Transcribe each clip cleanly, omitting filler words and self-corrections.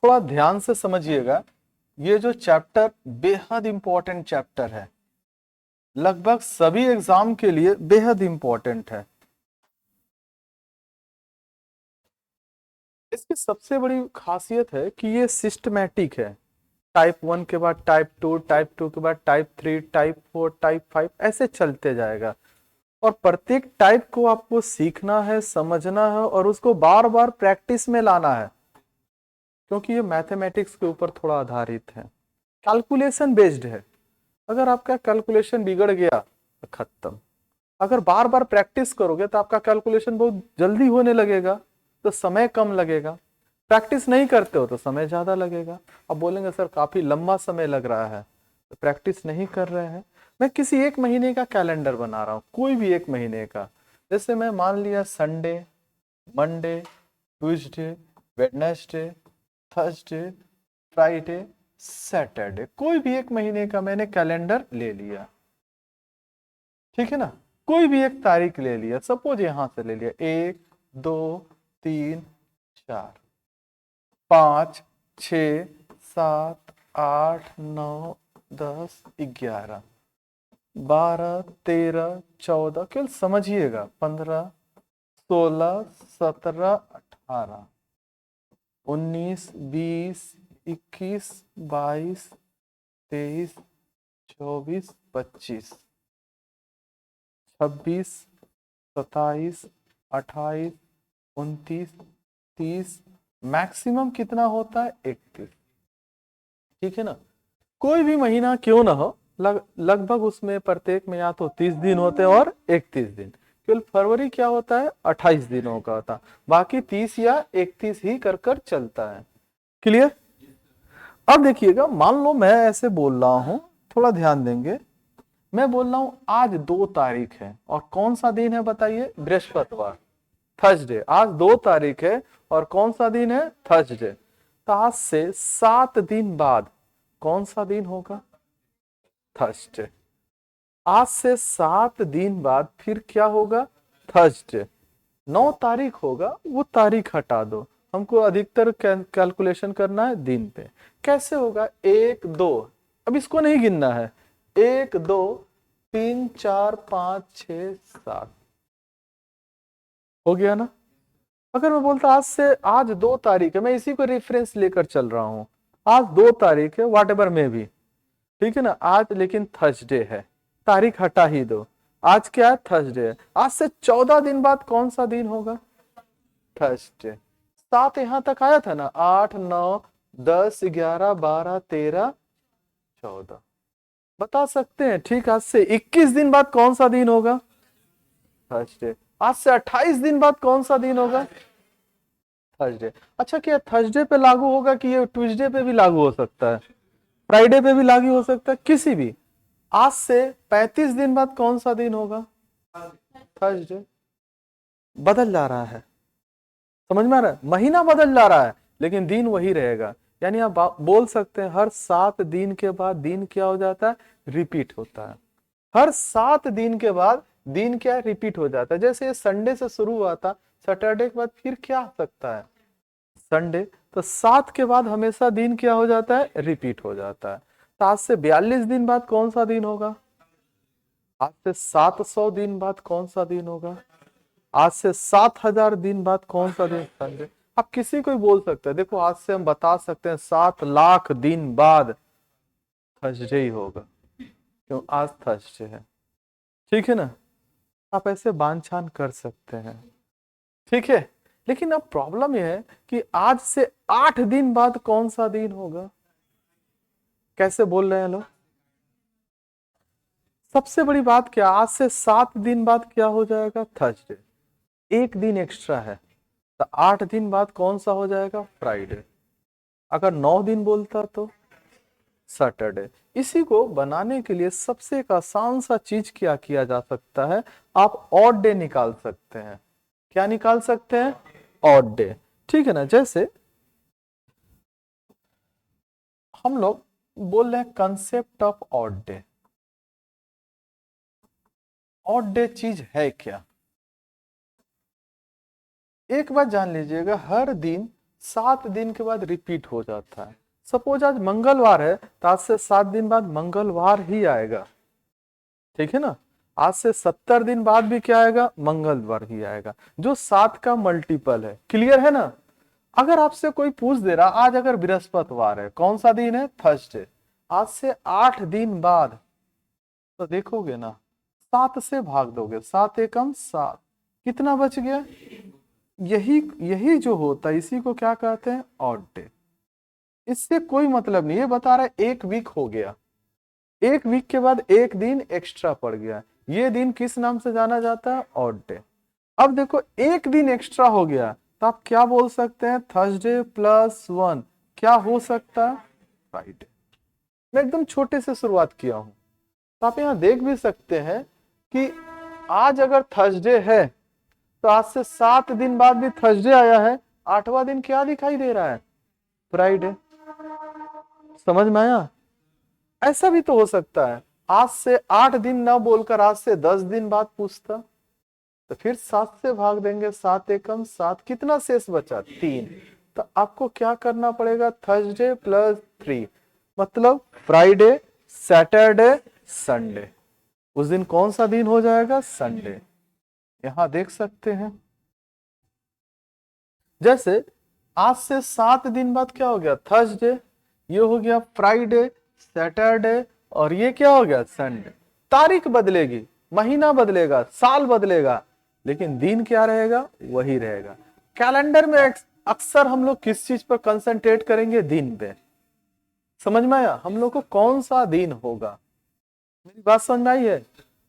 थोड़ा ध्यान से समझिएगा, ये जो चैप्टर बेहद इंपॉर्टेंट चैप्टर है, लगभग सभी एग्जाम के लिए बेहद इंपॉर्टेंट है। इसकी सबसे बड़ी खासियत है कि ये सिस्टमैटिक है। टाइप 1 के बाद टाइप 2, टाइप 2 के बाद टाइप 3, टाइप 4, टाइप 5, ऐसे चलते जाएगा। और प्रत्येक टाइप को आपको सीखना है, समझना है और उसको बार बार प्रैक्टिस में लाना है, क्योंकि ये मैथमेटिक्स के ऊपर थोड़ा आधारित है, कैलकुलेशन बेस्ड है। अगर आपका कैलकुलेशन बिगड़ गया तो खत्म। अगर बार बार प्रैक्टिस करोगे तो आपका कैलकुलेशन बहुत जल्दी होने लगेगा, तो समय कम लगेगा। प्रैक्टिस नहीं करते हो तो समय ज्यादा लगेगा। अब बोलेंगे सर काफी लंबा समय लग रहा है, तो प्रैक्टिस नहीं कर रहे हैं। मैं किसी एक महीने का कैलेंडर बना रहा हूँ, कोई भी एक महीने का। जैसे मैं मान लिया Sunday, Monday, Tuesday, Wednesday, Thursday, Friday, Saturday, कोई भी एक महीने का मैंने कैलेंडर ले लिया। ठीक है ना, कोई भी एक तारीख ले लिया, सपोज यहां से ले लिया 1, 2, 3, 4, 5, 6, 7, 8, 9, 10, 11, 12, 13, 14, केवल समझिएगा, 15, 16, 17, 18, 19, 20, 21, 22, 23, 24, 25, 26, 27, 28, 29, 30, मैक्सिमम कितना होता है 31। ठीक है ना, कोई भी महीना क्यों ना हो, लगभग उसमें प्रत्येक में या तो 30 दिन होते हैं और 31 दिन। केवल फरवरी क्या होता है 28 दिनों का होता, बाकी 30 या 31 ही कर कर चलता है। क्लियर। अब देखिएगा, मान लो मैं ऐसे बोल रहा हूं, थोड़ा ध्यान देंगे। मैं बोल रहा हूं आज 2 तारीख है और कौन सा दिन है बताइए, बृहस्पतिवार, थर्सडे। आज 2 तारीख है और कौन सा दिन है, थर्सडे। तो आज से 7 दिन बाद कौन सा दिन होगा, थर्सडे। आज से 7 दिन बाद फिर क्या होगा, थर्सडे। 9 तारीख होगा, वो तारीख हटा दो, हमको अधिकतर कैलकुलेशन करना है दिन पे। कैसे होगा, 1, 2, अब इसको नहीं गिनना है, 1, 2, 3, 4, 5, 6, 7, हो गया ना। अगर मैं बोलता आज 2 तारीख है, मैं इसी को रेफरेंस लेकर चल रहा हूं, आज 2 तारीख है, वाट एवर में भी, ठीक है ना। आज लेकिन थर्सडे है, तारीख हटा ही दो, आज क्या है, थर्सडे है। आज से 14 दिन बाद कौन सा दिन होगा, थर्सडे। 7 यहां तक आया था ना, 8, 9, 10, 11, 12, 13, 14, बता सकते हैं। ठीक, आज से 21 दिन बाद कौन सा दिन होगा, थर्सडे। आज से 28 दिन बाद कौन सा दिन होगा, थर्सडे। अच्छा, क्या थर्सडे पे लागू होगा कि ये ट्यूसडे पे भी लागू हो सकता है, फ्राइडे पे भी लागू हो सकता है, किसी भी। आज से 35 दिन बाद कौन सा दिन होगा, थर्सडे। बदल जा रहा है, समझ में आ रहा है, महीना बदल जा रहा है लेकिन दिन वही रहेगा। यानी आप बोल सकते हैं हर 7 दिन के बाद दिन क्या हो जाता है, रिपीट होता है। हर 7 दिन के बाद दिन क्या रिपीट हो जाता है। जैसे ये संडे से शुरू हुआ था, सैटरडे के बाद फिर क्या आ सकता है, संडे। तो 7 के बाद हमेशा दिन क्या हो जाता है, रिपीट हो जाता है। तो आज से 42 दिन बाद कौन सा दिन होगा, आज से 700 दिन बाद कौन सा दिन होगा, आज से 7000 दिन बाद कौन सा दिन, संडे। आप किसी को भी बोल सकते हैं, देखो आज से हम बता सकते हैं 7 लाख दिन बाद थर्सडे ही होगा, क्यों आज थर्सडे है। ठीक है ना, आप ऐसे बांछान कर सकते हैं। ठीक है, लेकिन अब प्रॉब्लम यह है कि आज से 8 दिन बाद कौन सा दिन होगा, कैसे बोल रहे हैं लोग। सबसे बड़ी बात क्या, आज से 7 दिन बाद क्या हो जाएगा, थर्सडे। एक दिन एक्स्ट्रा है, तो 8 दिन बाद कौन सा हो जाएगा, फ्राइडे। अगर 9 दिन बोलता तो सैटरडे। इसी को बनाने के लिए सबसे एक आसान सा चीज क्या किया जा सकता है, आप ऑड डे निकाल सकते हैं। क्या निकाल सकते हैं, ऑड डे। ठीक है ना, जैसे हम लोग बोल रहे हैं concept of odd day. Odd day चीज है क्या, एक बात जान लीजिएगा, हर दिन 7 दिन के बाद रिपीट हो जाता है। सपोज आज मंगलवार है तो आज से 7 दिन बाद मंगलवार ही आएगा, ठीक है ना। आज से 70 दिन बाद भी क्या आएगा, मंगलवार ही आएगा, जो 7 का मल्टीपल है। क्लियर है ना। अगर आपसे कोई पूछ दे रहा आज अगर बृहस्पतिवार है, कौन सा दिन है, थर्सडे, आज से 8 दिन बाद, तो देखोगे ना 7 से भाग दोगे, 7 एकम 7, कितना बच गया। यही यही जो होता है इसी को क्या कहते हैं, ऑड डे। इससे कोई मतलब नहीं, ये बता रहा है 1 वीक हो गया, 1 वीक के बाद 1 दिन एक्स्ट्रा पड़ गया, ये दिन किस नाम से जाना जाता है, ऑड डे। अब देखो 1 दिन एक्स्ट्रा हो गया तो आप क्या बोल सकते हैं, थर्सडे प्लस 1 क्या हो सकता है, फ्राइडे। मैं एकदम छोटे से शुरुआत किया हूं, तो आप यहां देख भी सकते हैं कि आज अगर थर्सडे है तो आज से 7 दिन बाद भी थर्सडे आया है, 8वां दिन क्या दिखाई दे रहा है, फ्राइडे। समझ में आया। ऐसा भी तो हो सकता है आज से 8 दिन ना बोलकर आज से 10 दिन बाद पूछता, तो फिर 7 से भाग देंगे, 7 एकम 7, कितना शेष बचा, 3। तो आपको क्या करना पड़ेगा, थर्सडे प्लस 3, मतलब फ्राइडे, सैटरडे, संडे। उस दिन कौन सा दिन हो जाएगा, संडे। यहां देख सकते हैं जैसे आज से 7 दिन बाद क्या हो गया, थर्सडे, ये हो गया फ्राइडे, सैटरडे, और ये क्या हो गया, संडे। तारीख बदलेगी, महीना बदलेगा, साल बदलेगा, लेकिन दिन क्या रहेगा, वही रहेगा। कैलेंडर में अक्सर हम लोग किस चीज पर कंसंट्रेट करेंगे, दिन पे। समझ में आया, हम लोग को कौन सा दिन होगा, मेरी बात समझ में आई है।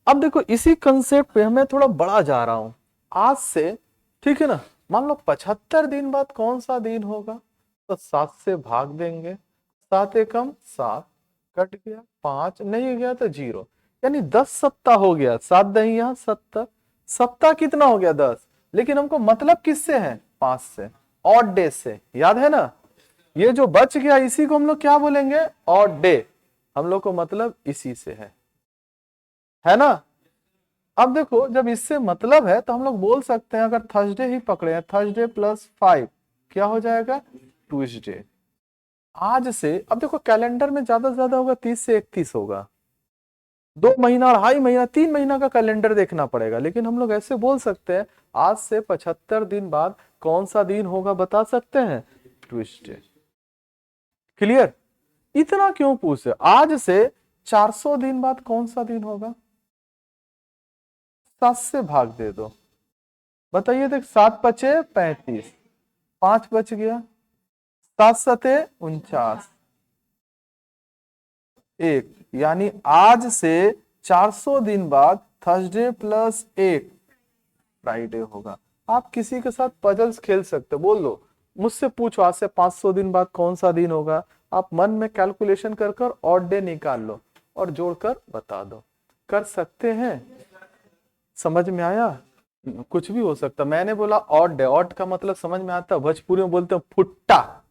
अब देखो इसी कंसेप्ट पे मैं थोड़ा बड़ा जा रहा हूं, आज से, ठीक है ना, मान लो 75 दिन बाद कौन सा दिन होगा, तो 7 से भाग देंगे, 7 एकम 7, कट गया 5, नहीं गया तो 0, यानी 10 सप्ताह हो गया, 7 दही यहाँ 70, सप्ताह कितना हो गया, 10। लेकिन हमको मतलब किससे है, 5 से, ऑड डे से, याद है ना। ये जो बच गया इसी को हम लोग क्या बोलेंगे, ऑड डे। हम लोग को मतलब इसी से है ना। अब देखो जब इससे मतलब है तो हम लोग बोल सकते हैं, अगर थर्सडे ही पकड़े हैं, थर्सडे प्लस 5 क्या हो जाएगा, ट्यूसडे। आज से अब देखो कैलेंडर में ज्यादा से ज्यादा होगा 30 से 31 होगा, 2 महीना, 2.5 महीना, 3 महीना का कैलेंडर देखना पड़ेगा। लेकिन हम लोग ऐसे बोल सकते हैं आज से 75 दिन बाद कौन सा दिन होगा, बता सकते हैं, ट्यूसडे। क्लियर। इतना क्यों पूछे, आज से 400 दिन बाद कौन सा दिन होगा, 7 से भाग दे दो, बताइए। देख 7 पचे 35, 5 बच गया, 7 सते 49, 1, यानी आज से 400 दिन बाद थर्सडे प्लस 1 फ्राइडे होगा। आप किसी के साथ पजल्स खेल सकते हो, बोल लो, मुझसे पूछो आज से 500 दिन बाद कौन सा दिन होगा, आप मन में कैलकुलेशन कर कर ऑड डे निकाल लो और जोड़कर बता दो, कर सकते हैं। समझ में आया, कुछ भी हो सकता। मैंने बोला ऑड डे, ऑड का मतलब समझ में आता, भोजपुरी में बोलते हैं फुट्टा,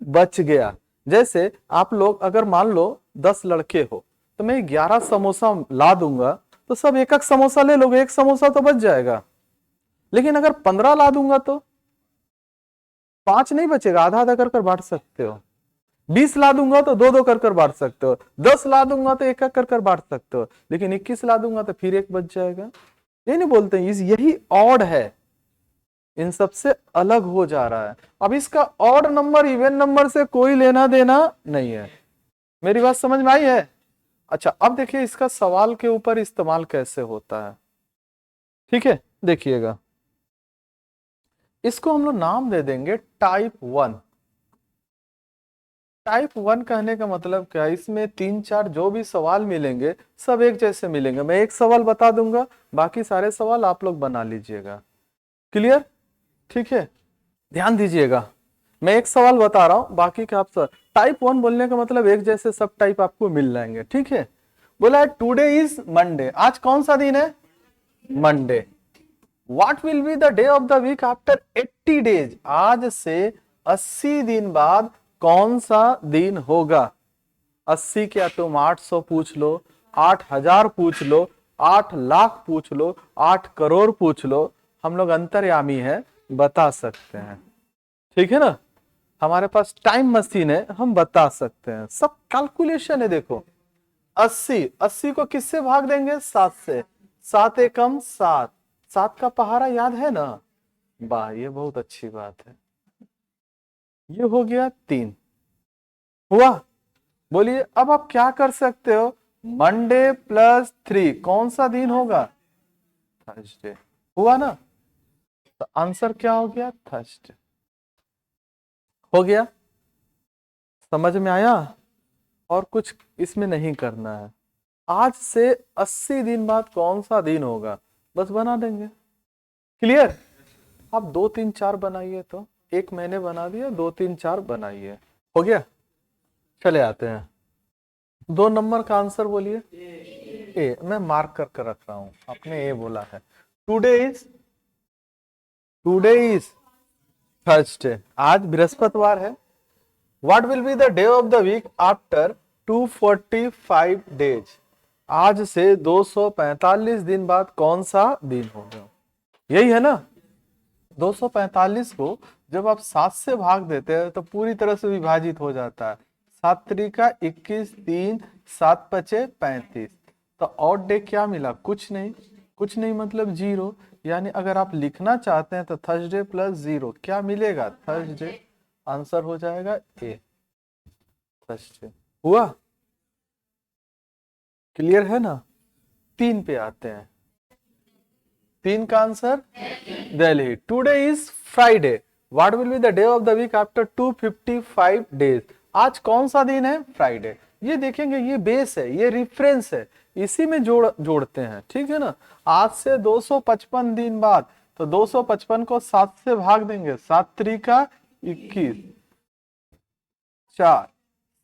बच गया। जैसे आप लोग अगर मान लो 10 लड़के हो तो मैं 11 समोसा ला दूंगा तो सब एक एक समोसा ले लोगे, एक समोसा तो बच जाएगा। लेकिन अगर 15 ला दूंगा तो 5 नहीं बचेगा, आधा आधा कर कर बांट सकते हो। 20 ला दूंगा तो 2 2 कर कर बांट सकते हो, 10 ला दूंगा तो एक एक कर कर बांट सकते हो, लेकिन 21 ला दूंगा तो फिर एक बच जाएगा। ये नहीं बोलते हैं, यही ऑड है, इन सबसे अलग हो जा रहा है। अब इसका ऑड नंबर इवन नंबर से कोई लेना देना नहीं है, मेरी बात समझ में आई है। अच्छा अब देखिए इसका सवाल के ऊपर इस्तेमाल कैसे होता है, ठीक है, देखिएगा। इसको हम लोग नाम दे देंगे टाइप 1। टाइप 1 कहने का मतलब क्या है, इसमें 3-4 जो भी सवाल मिलेंगे सब एक जैसे मिलेंगे। मैं एक सवाल बता दूंगा, बाकी सारे सवाल आप लोग बना लीजिएगा। क्लियर, ठीक है, ध्यान दीजिएगा। मैं एक सवाल बता रहा हूं, बाकी का आप सब। टाइप 1 बोलने का मतलब एक जैसे सब टाइप आपको मिल जाएंगे, ठीक है। बोला है टुडे इज मंडे, आज कौन सा दिन है, Monday. What will be the day of the week after 80 days, आज से 80 दिन बाद कौन सा दिन होगा। 80 क्या तुम 800 पूछ लो, 8000 पूछ लो, 8 लाख पूछ लो, 8 करोड़ पूछ लो, हम लोग अंतर्यामी है, बता सकते हैं, ठीक है ना। हमारे पास टाइम मशीन है, हम बता सकते हैं, सब कैलकुलेशन है। देखो 80 को किससे भाग देंगे? 7 से। 7 एकम 7, 7 का पहाड़ा याद है ना? वाह, ये बहुत अच्छी बात है। ये हो गया 3 हुआ। बोलिए अब आप क्या कर सकते हो? मंडे प्लस 3 कौन सा दिन होगा? थर्सडे। हुआ ना? तो आंसर क्या हो गया? थर्सडे। हो गया? समझ में आया? और कुछ इसमें नहीं करना है। आज से 80 दिन बाद कौन सा दिन होगा, बस बना देंगे। क्लियर? आप 2 3 4 बनाइए, तो एक मैंने बना दिया, 2 3 4 बनाइए। हो गया? चले आते हैं। 2 नंबर का आंसर बोलिए। ए, मैं मार्क करके रख रहा हूं, आपने ए बोला है। टुडे इज थर्सडे, आज बृहस्पतिवार है। What will be the day of the week after 245 days? आज से 245 दिन बाद कौन सा दिन होगा? यही है ना? 245 को जब आप 7 से भाग देते हैं तो पूरी तरह से विभाजित हो जाता है। 7 त्रिका 21, 3 7 पचे 35। तो ऑड डे क्या मिला? कुछ नहीं। कुछ नहीं मतलब 0। यानी अगर आप लिखना चाहते हैं तो थर्सडे प्लस 0 क्या मिलेगा? थर्सडे। आंसर हो जाएगा ए, थर्सडे। हुआ? क्लियर है ना? 3 पे आते हैं। 3 का answer Delhi. Today is Friday. What will be the day of the week after 255 days? आज कौन सा दिन है? फ्राइडे। ये देखेंगे, ये बेस है, ये रेफरेंस है, इसी में जोड़ते हैं। ठीक है ना? आज से 255 दिन बाद, तो 255 को 7 से भाग देंगे। 7 त्रिका 21, 4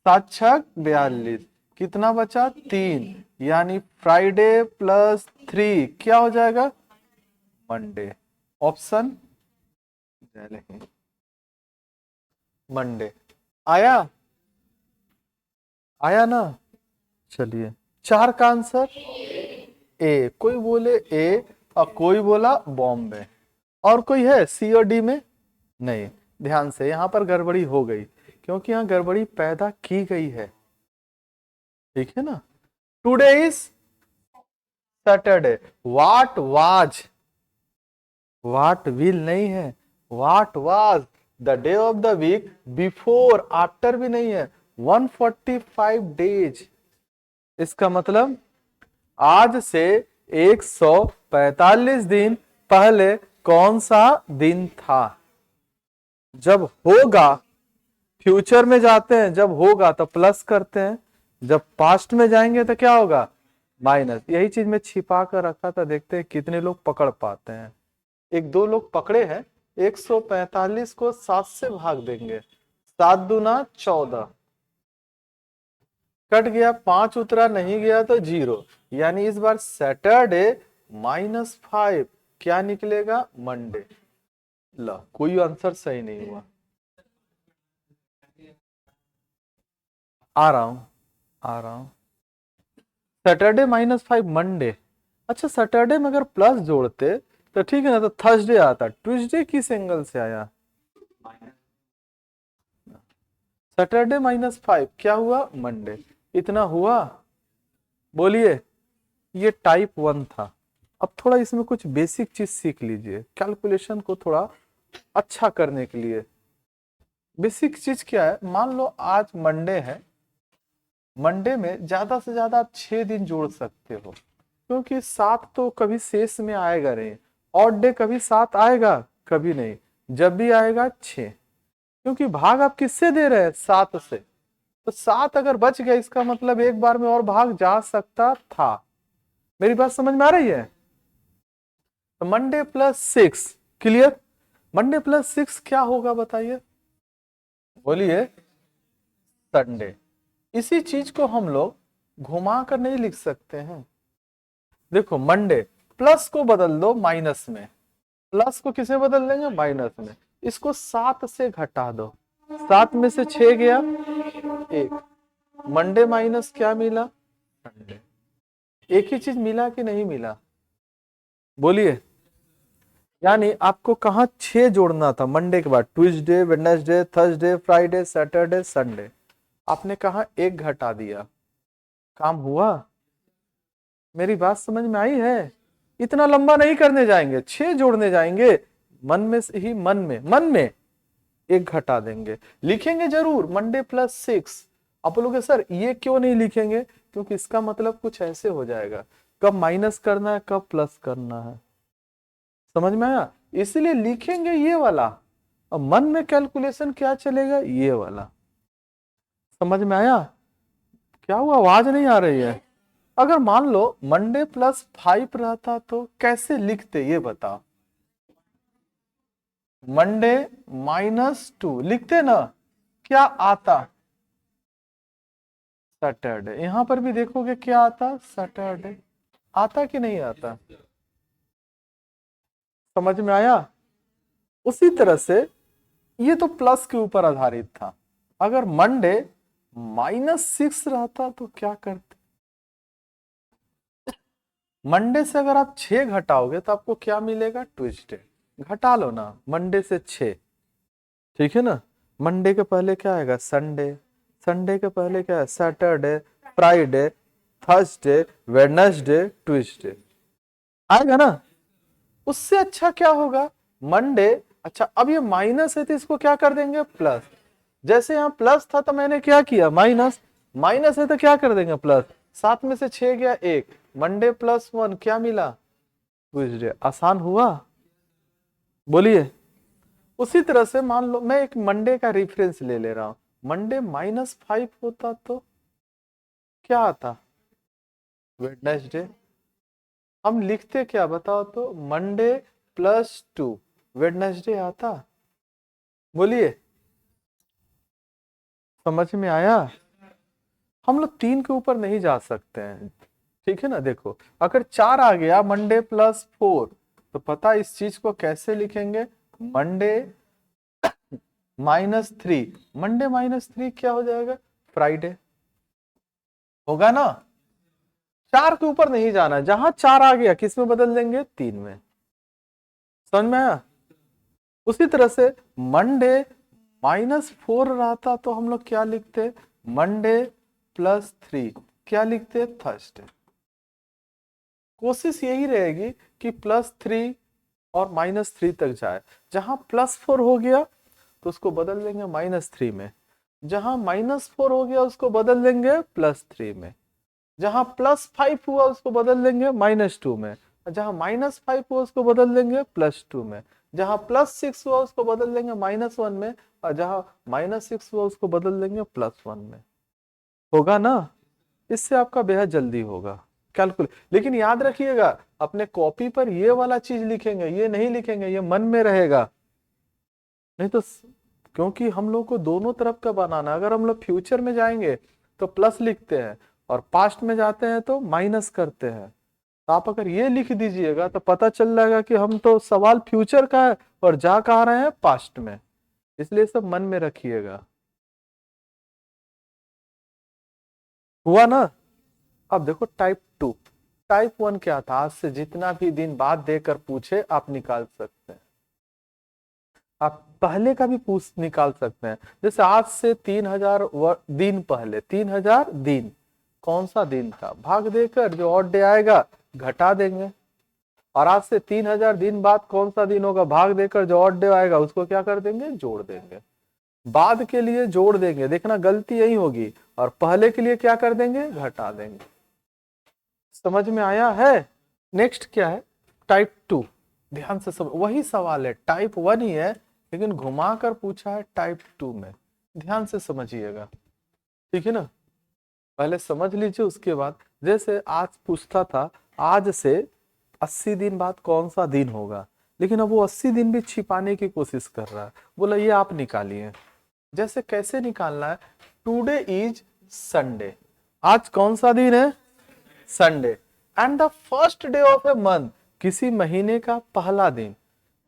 7 छक 42, कितना बचा? 3। यानी फ्राइडे प्लस 3 क्या हो जाएगा? मंडे। Option Monday. आया? आया ना? चलिए, 4 का आंसर ए। कोई बोले ए और कोई बोला बॉम्बे। और कोई है सी और डी में? नहीं। ध्यान से, यहां पर गड़बड़ी हो गई, क्योंकि यहां गड़बड़ी पैदा की गई है। ठीक है ना? Today is Saturday. What will नहीं है, what was the day of the week before, after भी नहीं है। 145 डेज। इसका मतलब आज से 145 दिन पहले कौन सा दिन था? जब होगा, फ्यूचर में जाते हैं, जब होगा तो प्लस करते हैं, जब पास्ट में जाएंगे तो क्या होगा? माइनस। यही चीज मैं छिपा कर रखा था, देखते हैं कितने लोग पकड़ पाते हैं। 1 2 लोग पकड़े हैं। 145 को 7 से भाग देंगे। 7 दूना 14, कट गया, 5 उतरा, नहीं गया तो 0। यानी इस बार सैटरडे -5 क्या निकलेगा? मंडे। ला, कोई आंसर सही नहीं हुआ। आ रहा हूं। Saturday -5 Monday. अच्छा, सैटरडे में अगर प्लस जोड़ते तो ठीक है ना, तो थर्सडे आता। ट्यूसडे किस एंगल से आया? सैटरडे -5 क्या हुआ? मंडे। इतना हुआ? बोलिए। ये टाइप 1 था। अब थोड़ा इसमें कुछ बेसिक चीज सीख लीजिए, कैलकुलेशन को थोड़ा अच्छा करने के लिए। बेसिक चीज क्या है? मान लो आज मंडे है। मंडे में ज्यादा से ज्यादा आप 6 दिन जोड़ सकते हो, क्योंकि 7 तो कभी शेष में आएगा नहीं। ऑड डे कभी 7 आएगा? कभी नहीं। जब भी आएगा 6, क्योंकि भाग आप किससे दे रहे हैं? 7 से। तो 7 अगर बच गया, इसका मतलब एक बार में और भाग जा सकता था। मेरी बात समझ में आ रही है? तो Monday plus 6। Clear? Monday plus 6 क्या होगा बताइए? बोलिए। संडे। इसी चीज को हम लोग घुमा कर नहीं लिख सकते हैं? देखो, मंडे प्लस को बदल दो माइनस में। प्लस को किसे बदल देंगे? माइनस में। इसको 7 से घटा दो। 7 में से 6 गया, 1। मंडे माइनस क्या मिला? संडे। एक ही चीज मिला कि नहीं मिला? बोलिए। यानी आपको कहाँ 6 जोड़ना था मंडे के बाद, Tuesday, Wednesday, Thursday, Friday, Saturday, Sunday. आपने कहा एक घटा दिया, काम हुआ? मेरी बात समझ में आई है? इतना लंबा नहीं करने जाएंगे, 6 जोड़ने जाएंगे। मन में से ही मन में एक घटा देंगे, लिखेंगे जरूर मंडे प्लस 6। आप बोलोगे सर ये क्यों नहीं लिखेंगे? क्योंकि इसका मतलब कुछ ऐसे हो जाएगा, कब माइनस करना है कब प्लस करना है। समझ में आया? इसलिए लिखेंगे ये वाला, अब मन में कैलकुलेशन क्या चलेगा, ये वाला। समझ में आया? क्या हुआ, आवाज नहीं आ रही है? अगर मान लो मंडे प्लस 5 रहता तो कैसे लिखते ये बताओ। मंडे -2 लिखते ना, क्या आता? सैटरडे। यहां पर भी देखोगे क्या आता, सैटरडे। आता कि नहीं आता? समझ में आया? उसी तरह से ये तो प्लस के ऊपर आधारित था। अगर मंडे -6 रहता तो क्या करते? मंडे से अगर आप 6 घटाओगे तो आपको क्या मिलेगा, ट्यूसडे। घटा लो ना मंडे से 6, ठीक है ना। मंडे के पहले क्या आएगा, संडे। संडे के पहले क्या है, Saturday, Friday, Thursday, Wednesday, Tuesday. आएगा ना? उससे अच्छा क्या होगा, मंडे। अच्छा अब ये माइनस है तो इसको क्या कर देंगे, प्लस। जैसे यहाँ प्लस था तो मैंने क्या किया, माइनस। माइनस है तो क्या कर देंगे, प्लस। 7 में से 6 गया 1, मंडे +1 क्या मिला, ट्यूसडे। आसान हुआ? बोलिए। उसी तरह से मान लो मैं एक मंडे का रेफरेंस ले रहा हूं, मंडे -5 होता तो क्या आता, वेडनेसडे। हम लिखते क्या बताओ तो, मंडे +2 वेडनेसडे आता। बोलिए, समझ में आया? हम लोग 3 के ऊपर नहीं जा सकते हैं, ठीक है ना। देखो अगर 4 आ गया, मंडे +4, तो पता इस चीज को कैसे लिखेंगे, मंडे -3। मंडे -3 क्या हो जाएगा, फ्राइडे। होगा ना? 4 के ऊपर नहीं जाना, जहां 4 आ गया किस में बदल देंगे, 3 में। समझ में आया? उसी तरह से मंडे -4 रहता तो हम लोग क्या लिखते, मंडे +3 क्या लिखते, थर्सडे। कोशिश यही रहेगी कि +3 और -3 तक जाए। जहां +4 हो गया तो उसको बदल देंगे -3 में, जहां -4 हो गया उसको बदल देंगे +3 में, जहां +5 हुआ उसको बदल देंगे -2 में, जहां -5 हुआ उसको बदल देंगे +2 में, जहां +6 हुआ उसको बदल देंगे -1 में, और जहां -6 हुआ उसको बदल देंगे +1 में। होगा ना? इससे आपका बेहद जल्दी होगा कैलकुलेट। लेकिन याद रखिएगा, अपने कॉपी पर ये वाला चीज लिखेंगे, ये नहीं लिखेंगे, ये मन में रहेगा। नहीं तो क्योंकि हम लोग को दोनों तरफ का बनाना, अगर हम लोग फ्यूचर में जाएंगे तो प्लस लिखते हैं, और पास्ट में जाते हैं तो माइनस करते हैं। तो आप अगर ये लिख दीजिएगा तो पता चल जाएगा कि हम तो सवाल फ्यूचर का है और जा कहा रहे हैं, पास्ट में। इसलिए सब मन में रखिएगा। हुआ ना? अब देखो टाइप 2। टाइप 1 क्या था, आज से जितना भी दिन बाद देकर पूछे आप निकाल सकते हैं। आप पहले का भी पूछ निकाल सकते हैं। जैसे आज से 3000 दिन पहले, 3000 दिन कौन सा दिन था, भाग देकर जो ऑड डे आएगा घटा देंगे। और आज से 3000 दिन बाद कौन सा दिन होगा, भाग देकर जो ऑड डे आएगा उसको क्या कर देंगे, जोड़ देंगे। बाद के लिए जोड़ देंगे, देखना गलती यही होगी, और पहले के लिए क्या कर देंगे, घटा देंगे। समझ में आया है? नेक्स्ट क्या है, टाइप 2। ध्यान से सब वही सवाल है, टाइप 1 ही है, लेकिन घुमा कर पूछा है टाइप 2 में। ध्यान से समझिएगा, ठीक है ना। पहले समझ लीजिए, उसके बाद जैसे आज पूछता था, आज से 80 दिन बाद कौन सा दिन होगा, लेकिन अब वो 80 दिन भी छिपाने की कोशिश कर रहा है। बोला ये आप निकालिए। जैसे कैसे निकालना है, टुडे इज संडे। आज कौन सा दिन है, Sunday. And the first day of a month, किसी महीने का पहला दिन।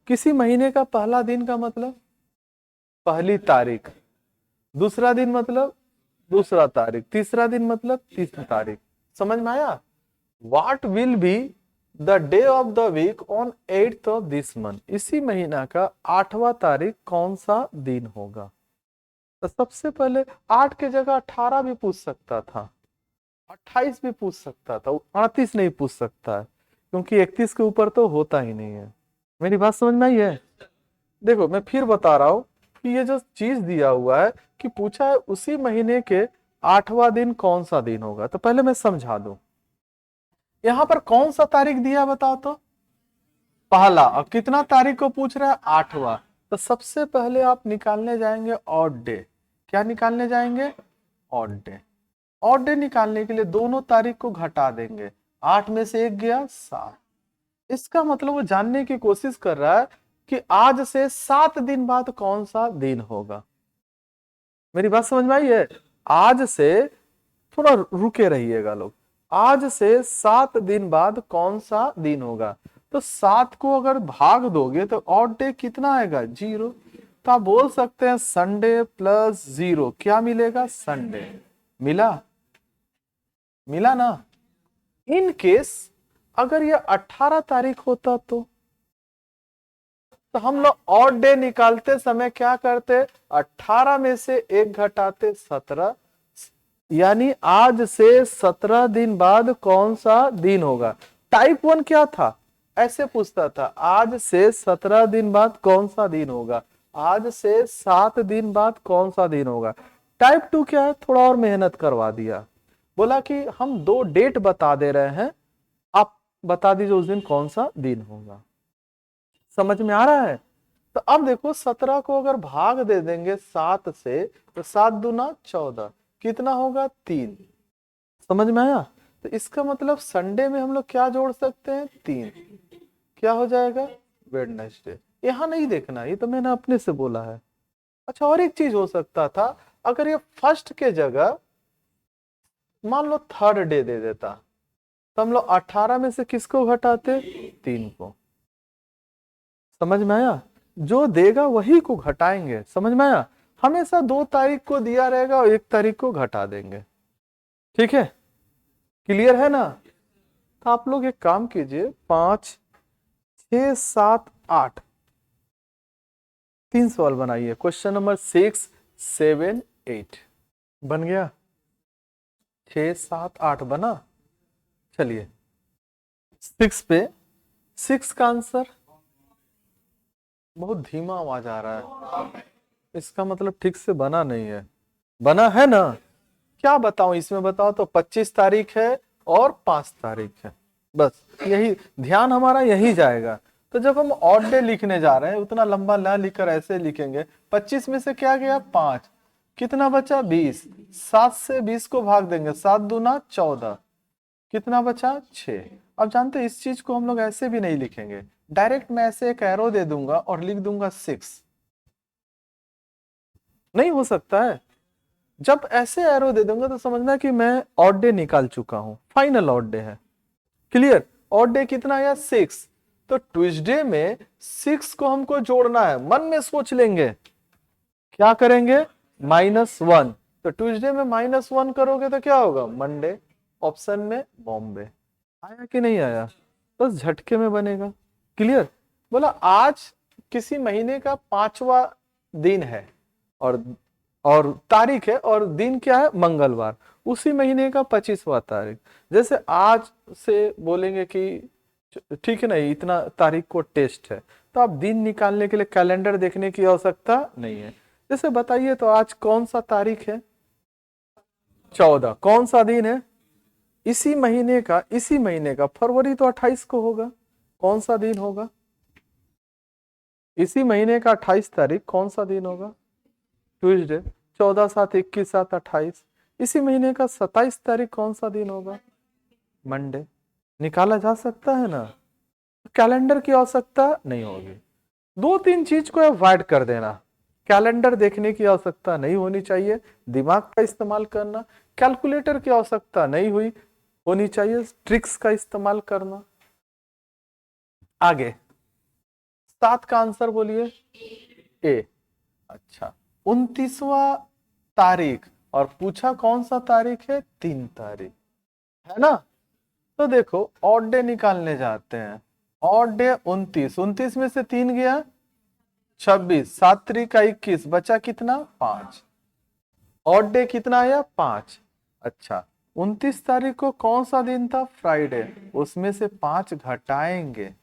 किसी महीने का पहला दिन का मतलब पहली तारीख, दूसरा दिन मतलब दूसरा तारीख, तीसरा दिन मतलब तीसरी तारीख। समझ में आया? What will be the day of the week on 8th of this month, इसी महीना का 8वां तारीख कौन सा दिन होगा। तो सबसे पहले 8 के जगह 18 भी पूछ सकता था, 28 भी पूछ सकता था, 38 नहीं पूछ सकता है, क्योंकि 31 के ऊपर तो होता ही नहीं है। मेरी बात समझ में आई है। देखो मैं फिर बता रहा हूं कि ये जो चीज दिया हुआ है कि पूछा है उसी महीने के 8वां दिन कौन सा दिन होगा, तो पहले मैं समझा दूं। यहां पर कौन सा तारीख दिया बताओ तो, पहला। और कितना तारीख को पूछ रहा है, 8वां। तो सबसे पहले आप निकालने जाएंगे ऑड डे। क्या निकालने जाएंगे, ऑड डे। ऑड डे निकालने के लिए दोनों तारीख को घटा देंगे, 8 में से 1 गया 7। इसका मतलब वो जानने की कोशिश कर रहा है कि आज से 7 दिन बाद कौन सा दिन होगा। मेरी बात समझ में आई है। आज से, थोड़ा रुके रहिएगा लोग, आज से 7 दिन बाद कौन सा दिन होगा। तो 7 को अगर भाग दोगे तो ऑड डे कितना आएगा, 0। तो आप बोल सकते हैं संडे प्लस 0 क्या मिलेगा, संडे। मिला, मिला ना। इन केस अगर ये 18 तारीख होता तो हम लोग ऑड डे निकालते समय क्या करते, 18 में से 1 घटाते 17, यानी आज से 17 दिन बाद कौन सा दिन होगा। टाइप 1 क्या था, ऐसे पूछता था आज से 17 दिन बाद कौन सा दिन होगा, आज से 7 दिन बाद कौन सा दिन होगा। टाइप 2 क्या है, थोड़ा और मेहनत करवा दिया, बोला कि हम 2 डेट बता दे रहे हैं, आप बता दीजिए उस दिन कौन सा दिन होगा। समझ में आ रहा है। तो अब देखो 17 को अगर भाग दे देंगे 7 से तो 7 दूना 14, कितना होगा 3। समझ में आया। तो इसका मतलब संडे में हम लोग क्या जोड़ सकते हैं, 3। क्या हो जाएगा, वेडनेसडे। यहां नहीं देखना, ये तो मैंने अपने से बोला है। अच्छा और एक चीज हो सकता था, अगर ये फर्स्ट के जगह मान लो थर्ड डे दे देता तो हम लोग 18 में से किसको घटाते, 3 को। समझ में आया। जो देगा वही को घटाएंगे, समझ में आया। हमेशा 2 तारीख को दिया रहेगा और 1 तारीख को घटा देंगे, ठीक है, क्लियर है ना। तो आप लोग एक काम कीजिए, 5 6 7 8 3 सवाल बनाइए। क्वेश्चन नंबर 6 7 8 बन गया, 6 7 8 बना। चलिए 6 पे, 6 का आंसर, बहुत धीमा आवाज आ रहा है, इसका मतलब ठीक से बना नहीं है। बना है ना, क्या बताऊं इसमें, बताओ तो 25 तारीख है और 5 तारीख है, बस यही ध्यान हमारा यही जाएगा। तो जब हम ऑड डे लिखने जा रहे हैं उतना लंबा ना लिखकर ऐसे लिखेंगे, 25 में से क्या गया 5, कितना बचा 20, 7 से 20 को भाग देंगे, 7 दूना 14, कितना बचा 6। अब जानते इस चीज को हम लोग ऐसे भी नहीं लिखेंगे, डायरेक्ट मैं ऐसे एक एरो दे दूंगा और लिख दूंगा 6, नहीं हो सकता है। जब ऐसे एरो दे दूंगा तो समझना कि मैं ऑड डे निकाल चुका हूं, फाइनल ऑड डे है, क्लियर। ऑड डे कितना आया 6, तो ट्यूसडे में 6 को हमको जोड़ना है, मन में सोच लेंगे क्या करेंगे, -1। तो ट्यूसडे में -1 करोगे तो क्या होगा, मंडे। ऑप्शन में बॉम्बे। आया कि नहीं आया, बस झटके में बनेगा, क्लियर। बोला आज किसी महीने का 5वां दिन है और तारीख है और दिन क्या है, मंगलवार, उसी महीने का 25वां तारीख। जैसे आज से बोलेंगे कि ठीक है ना, इतना तारीख को टेस्ट है, तो आप दिन निकालने के लिए कैलेंडर देखने की आवश्यकता नहीं है। जैसे बताइए तो आज कौन सा तारीख है, 14, कौन सा दिन है, इसी महीने का फरवरी तो 28 को होगा, कौन सा दिन होगा, इसी महीने का 28 तारीख कौन सा दिन होगा, ट्यूसडे। 14 7 21 7 28, इसी महीने का 27 तारीख कौन सा दिन होगा, मंडे। निकाला जा सकता है ना, कैलेंडर की आवश्यकता नहीं होगी। 2-3 चीज को अवॉइड कर देना, कैलेंडर देखने की आवश्यकता नहीं होनी चाहिए, दिमाग का इस्तेमाल करना, कैलकुलेटर की आवश्यकता नहीं होनी चाहिए, ट्रिक्स का इस्तेमाल करना। आगे 7 का आंसर बोलिए, ए। अच्छा 29वां तारीख, और पूछा कौन सा तारीख है, 3 तारीख, है ना। तो देखो ऑड डे निकालने जाते हैं। ऑड डे 29, 29 में से 3 गया 26, 7 3 का 21, बचा कितना 5। ऑड डे कितना आया 5। अच्छा 29 तारीख को कौन सा दिन था, फ्राइडे, उसमें से 5 घटाएंगे,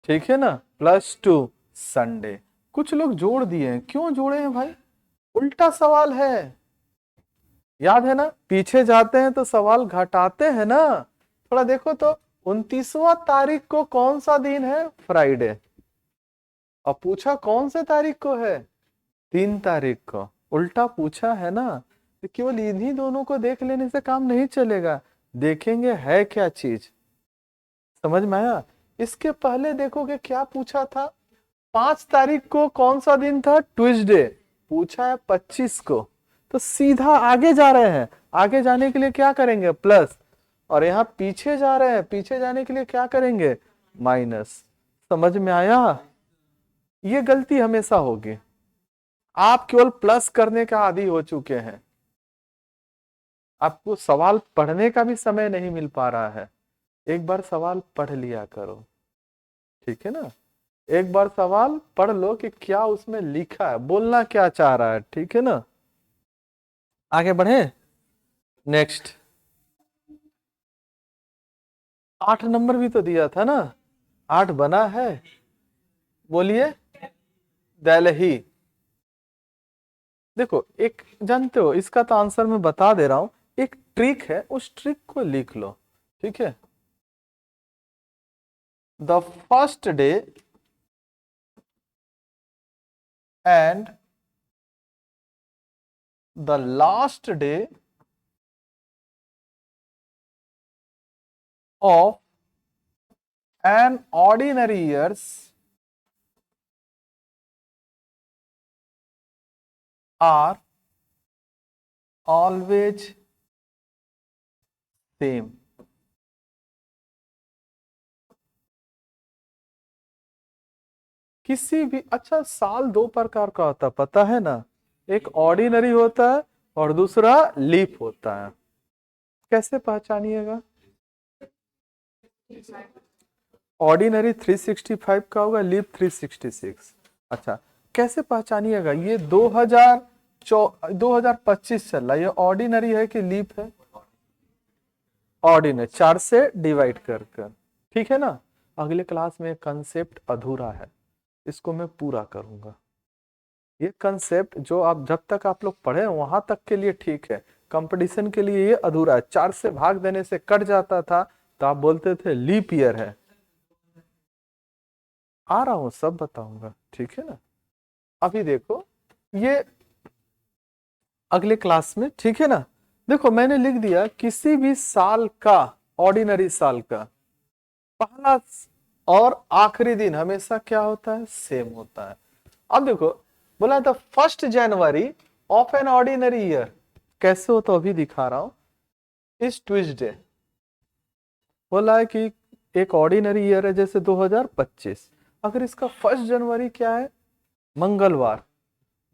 ठीक है ना, +2 संडे। कुछ लोग जोड़ दिए हैं, क्यों जोड़े हैं भाई, उल्टा सवाल है, याद है ना, पीछे जाते हैं तो सवाल घटाते हैं ना। थोड़ा देखो तो 29वां तारीख को कौन सा दिन है, फ्राइडे, और पूछा कौन से तारीख को है, 3 तारीख को, उल्टा पूछा है ना। तो केवल इन्हीं दोनों को देख लेने से काम नहीं चलेगा, देखेंगे है क्या चीज, समझ में आया। इसके पहले देखोगे क्या पूछा था, 5 तारीख को कौन सा दिन था, ट्यूसडे, पूछा है 25 को, तो सीधा आगे जा रहे हैं, आगे जाने के लिए क्या करेंगे, प्लस, और यहाँ पीछे जा रहे हैं, पीछे जाने के लिए क्या करेंगे, माइनस। समझ में आया, ये गलती हमेशा होगी, आप केवल प्लस करने का आदी हो चुके हैं, आपको सवाल पढ़ने का भी समय नहीं मिल पा रहा है। एक बार सवाल पढ़ लिया करो, ठीक है ना, एक बार सवाल पढ़ लो कि क्या उसमें लिखा है, बोलना क्या चाह रहा है, ठीक है ना। आगे बढ़े, नेक्स्ट 8 नंबर भी तो दिया था ना, 8 बना है, बोलिए, दिल्ली। देखो एक जानते हो, इसका तो आंसर मैं बता दे रहा हूं, एक ट्रिक है, उस ट्रिक को लिख लो, ठीक है। The first day and the last day of an ordinary years are always same। किसी भी, अच्छा साल 2 प्रकार का होता है पता है ना, एक ऑर्डिनरी होता है और दूसरा लीप होता है, कैसे पहचानिएगा, ऑर्डिनरी 365 का होगा, लीप 366। अच्छा कैसे पहचानिएगा, ये 2025 चल रहा है, ये ऑर्डिनरी है कि लीप है, ऑर्डिनरी 4 से डिवाइड कर कर, ठीक है ना। अगले क्लास में कंसेप्ट अधूरा है, इसको मैं पूरा करूंगा। ये कंसेप्ट जो आप जब तक आप लोग पढ़े वहां तक के लिए ठीक है, कंपटीशन के लिए ये अधूरा है। 4 से भाग देने से कट जाता था तो आप बोलते थे लीप ईयर है, आ रहा हूं सब बताऊंगा, ठीक है ना। अभी देखो ये अगले क्लास में, ठीक है ना। देखो मैंने लिख दिया किसी भी साल का, ऑर्डिनरी साल का पहला और आखिरी दिन हमेशा क्या होता है, सेम होता है। अब देखो बोला था 1 January of an ordinary year, कैसे हो तो अभी दिखा रहा हूं, इस ट्यूसडे, बोला है कि एक ऑर्डिनरी ईयर है जैसे 2025, अगर इसका 1 जनवरी क्या है, मंगलवार,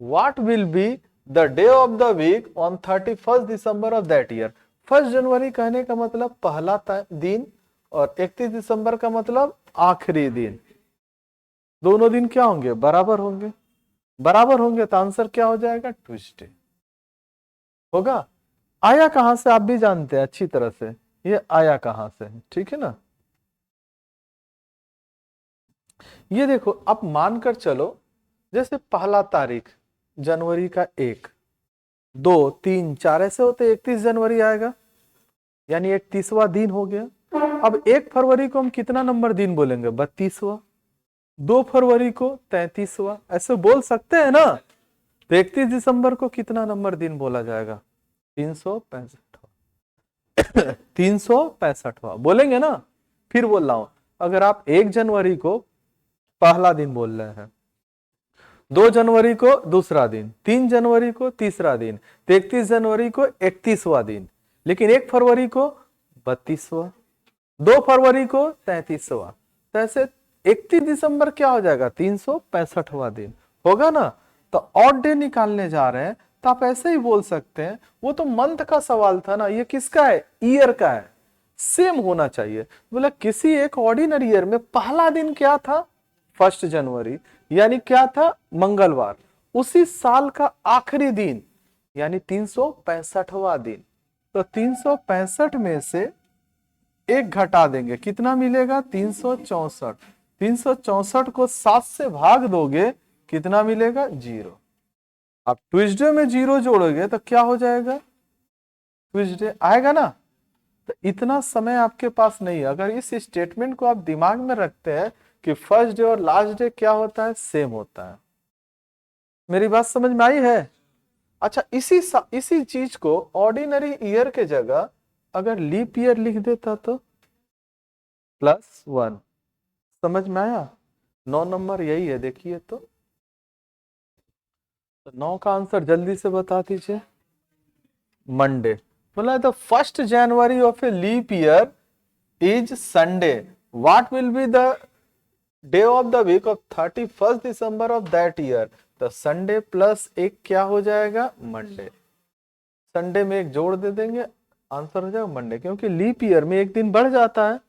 what will be the day of the week on 31 December of that year. 1 जनवरी कहने का मतलब पहला दिन और 31 दिसंबर का मतलब आखिरी दिन, दोनों दिन क्या होंगे, बराबर होंगे, बराबर होंगे तो आंसर क्या हो जाएगा, ट्यूसडे होगा। आया कहां से आप भी जानते हैं अच्छी तरह से, ये आया कहां से है, ठीक है ना। ये देखो आप मानकर चलो, जैसे पहला तारीख जनवरी का 1 2 3 4 ऐसे होते, 31 जनवरी आएगा, यानी 31वां दिन हो गया। अब 1 फरवरी को हम कितना नंबर दिन बोलेंगे, 32वां, 2 फरवरी को 33वां, ऐसे बोल सकते हैं ना। तो 31 दिसंबर को कितना नंबर दिन बोला जाएगा, 365, 365वां बोलेंगे ना। फिर बोल रहा हूं, अगर आप 1 जनवरी को पहला दिन बोल रहे हैं, 2 जनवरी को दूसरा दिन, 3 जनवरी को तीसरा दिन, 31 जनवरी को 31वां दिन, लेकिन 1 फरवरी को 32वां, 2 फरवरी को 33वां, तो ऐसे 31 दिसंबर क्या हो जाएगा, 365वां दिन होगा ना। तो ऑड डे निकालने जा रहे हैं तो आप ऐसे ही बोल सकते हैं, वो तो मंथ का सवाल था ना, ये किसका है, ईयर का है। सेम होना चाहिए। बोला किसी एक ऑर्डिनरी ईयर में पहला दिन क्या था, 1 जनवरी, यानी क्या था, मंगलवार। उसी साल का आखिरी दिन यानी 365वां दिन। तो 365 में से एक घटा देंगे, कितना मिलेगा, 364। 364 को 7 से भाग दोगे, कितना मिलेगा, 0। अब ट्यूसडे में 0 जोड़ोगे तो क्या हो जाएगा, ट्यूसडे आएगा ना। तो इतना समय आपके पास नहीं है। अगर इस स्टेटमेंट को आप दिमाग में रखते हैं कि फर्स्ट डे और लास्ट डे क्या होता है, सेम होता है। मेरी बात समझ में आई है। अच्छा, इसी चीज को ऑर्डिनरी ईयर के जगह अगर लीप ईयर लिख देता तो +1। समझ में आया। 9 नंबर यही है, देखिए तो 9 का आंसर जल्दी से बता दीजिए, मंडे। बोला the 1 January of a leap year is Sunday, what will be the day of the week of 31 December of that year. तो संडे प्लस एक क्या हो जाएगा, मंडे। संडे में एक जोड़ दे देंगे, आंसर हो जाएगा मंडे, क्योंकि लीप ईयर में एक दिन बढ़ जाता है,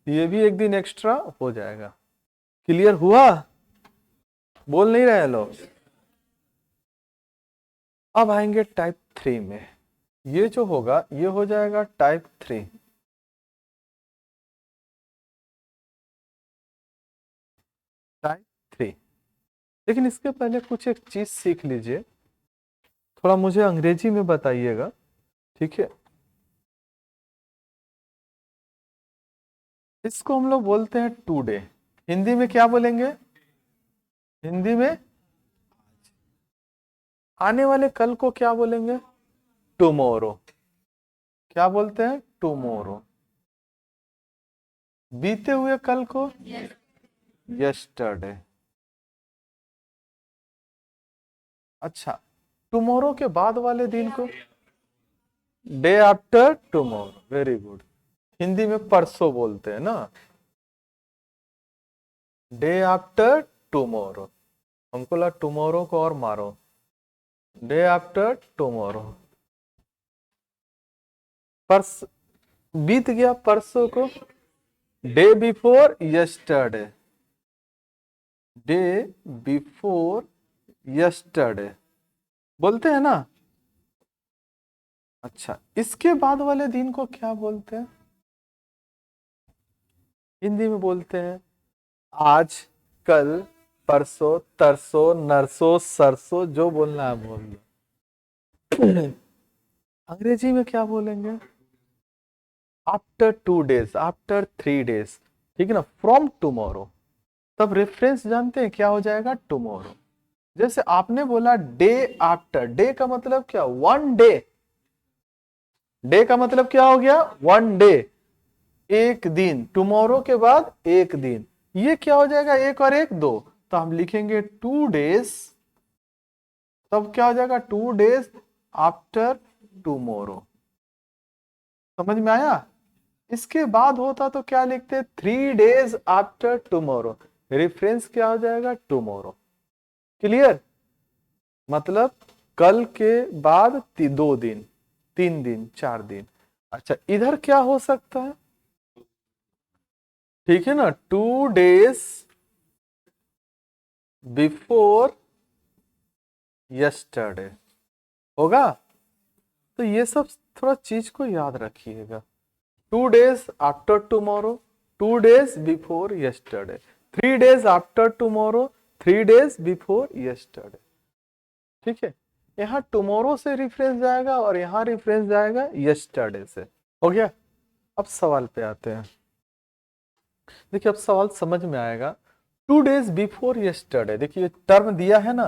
ये भी एक दिन एक्स्ट्रा हो जाएगा। क्लियर हुआ, बोल नहीं रहे लोग। अब आएंगे टाइप 3 में। ये जो होगा ये हो जाएगा टाइप 3। टाइप 3, लेकिन इसके पहले कुछ एक चीज सीख लीजिए, थोड़ा मुझे अंग्रेजी में बताइएगा, ठीक है। इसको हम लोग बोलते हैं टुडे, हिंदी में क्या बोलेंगे, हिंदी में आने वाले कल को क्या बोलेंगे, टुमारो। क्या बोलते हैं, टुमारो। बीते हुए कल को यस्टरडे। अच्छा, टुमारो के बाद वाले दिन को day after tomorrow. Very good. Hindi में परसों बोलते हैं ना, डे आफ्टर टुमारो। हमको लगा टुमारो को और मारो, डे आफ्टर टुमारो। परस बीत गया परसों को, day before yesterday. Day before yesterday बोलते हैं ना। अच्छा, इसके बाद वाले दिन को क्या बोलते हैं, हिंदी में बोलते हैं आज, कल, परसों, तरसों, नरसों, सरसों, जो बोलना है बोल दो। अंग्रेजी में क्या बोलेंगे, आफ्टर 2 डेज, आफ्टर 3 डेज, ठीक है ना, फ्रॉम टुमारो। तब रेफरेंस जानते हैं क्या हो जाएगा, टुमारो। जैसे आपने बोला डे आफ्टर, डे का मतलब क्या, 1 डे। डे का मतलब क्या हो गया, 1 डे, एक दिन। टुमारो के बाद एक दिन, ये क्या हो जाएगा, एक और एक 2, तो हम लिखेंगे 2 डेज। तब क्या हो जाएगा, 2 डेज आफ्टर टुमारो। समझ में आया। इसके बाद होता तो क्या लिखते, 3 डेज आफ्टर टुमारो। रेफरेंस क्या हो जाएगा, टुमारो। क्लियर, मतलब कल के बाद 2 दिन, 3 दिन, 4 दिन। अच्छा, इधर क्या हो सकता है, ठीक है ना, 2 डेज बिफोर यस्टरडे होगा। तो ये सब थोड़ा चीज को याद रखिएगा। 2 days after tomorrow, 2 days before yesterday, 3 days after tomorrow, 3 days before yesterday. ठीक है, यहाँ टुमारो से रेफरेंस जाएगा और यहाँ रेफरेंस जाएगा यस्टरडे से। हो गया। अब सवाल पे आते हैं। देखिए, अब सवाल समझ में आएगा। 2 डेज बिफोर यस्टरडे, देखिए टर्म दिया है ना,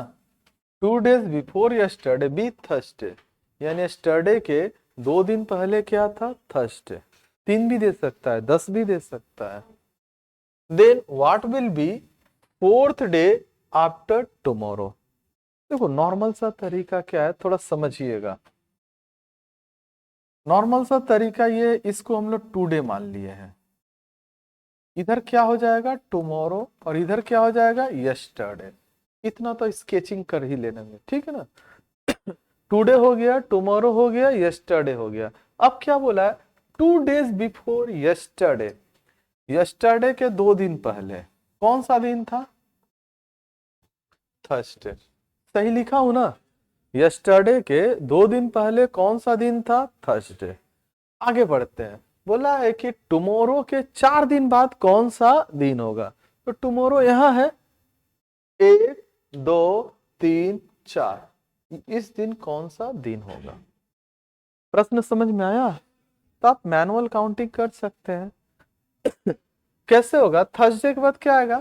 2 days before yesterday be Thursday, यानी यस्टरडे के 2 दिन पहले क्या था, थर्सडे। 3 भी दे सकता है, 10 भी दे सकता है। Then what will be 4th day after tomorrow. देखो नॉर्मल सा तरीका क्या है, थोड़ा समझिएगा। नॉर्मल सा तरीका ये, इसको हम लोग 2 डे मान लिए हैं, इधर क्या हो जाएगा टुमारो और इधर क्या हो जाएगा यस्टरडे। इतना तो स्केचिंग कर ही लेना है, ठीक है ना। टुडे हो गया, टुमारो हो गया, यस्टरडे हो गया। अब क्या बोला है, 2 days बिफोर यस्टरडे, यस्टरडे के 2 दिन पहले कौन सा दिन था? थर्सडे। सही लिखा हूं ना? यस्टरडे के 2 दिन पहले कौन सा दिन था? थर्सडे। आगे बढ़ते हैं, बोला है कि टुमारो के 4 दिन बाद कौन सा दिन होगा। तो टुमारो यहां है 1 2 3 4, इस दिन कौन सा दिन होगा? प्रश्न समझ में आया? तो आप मैनुअल काउंटिंग कर सकते हैं। कैसे होगा? थर्सडे के बाद क्या आएगा?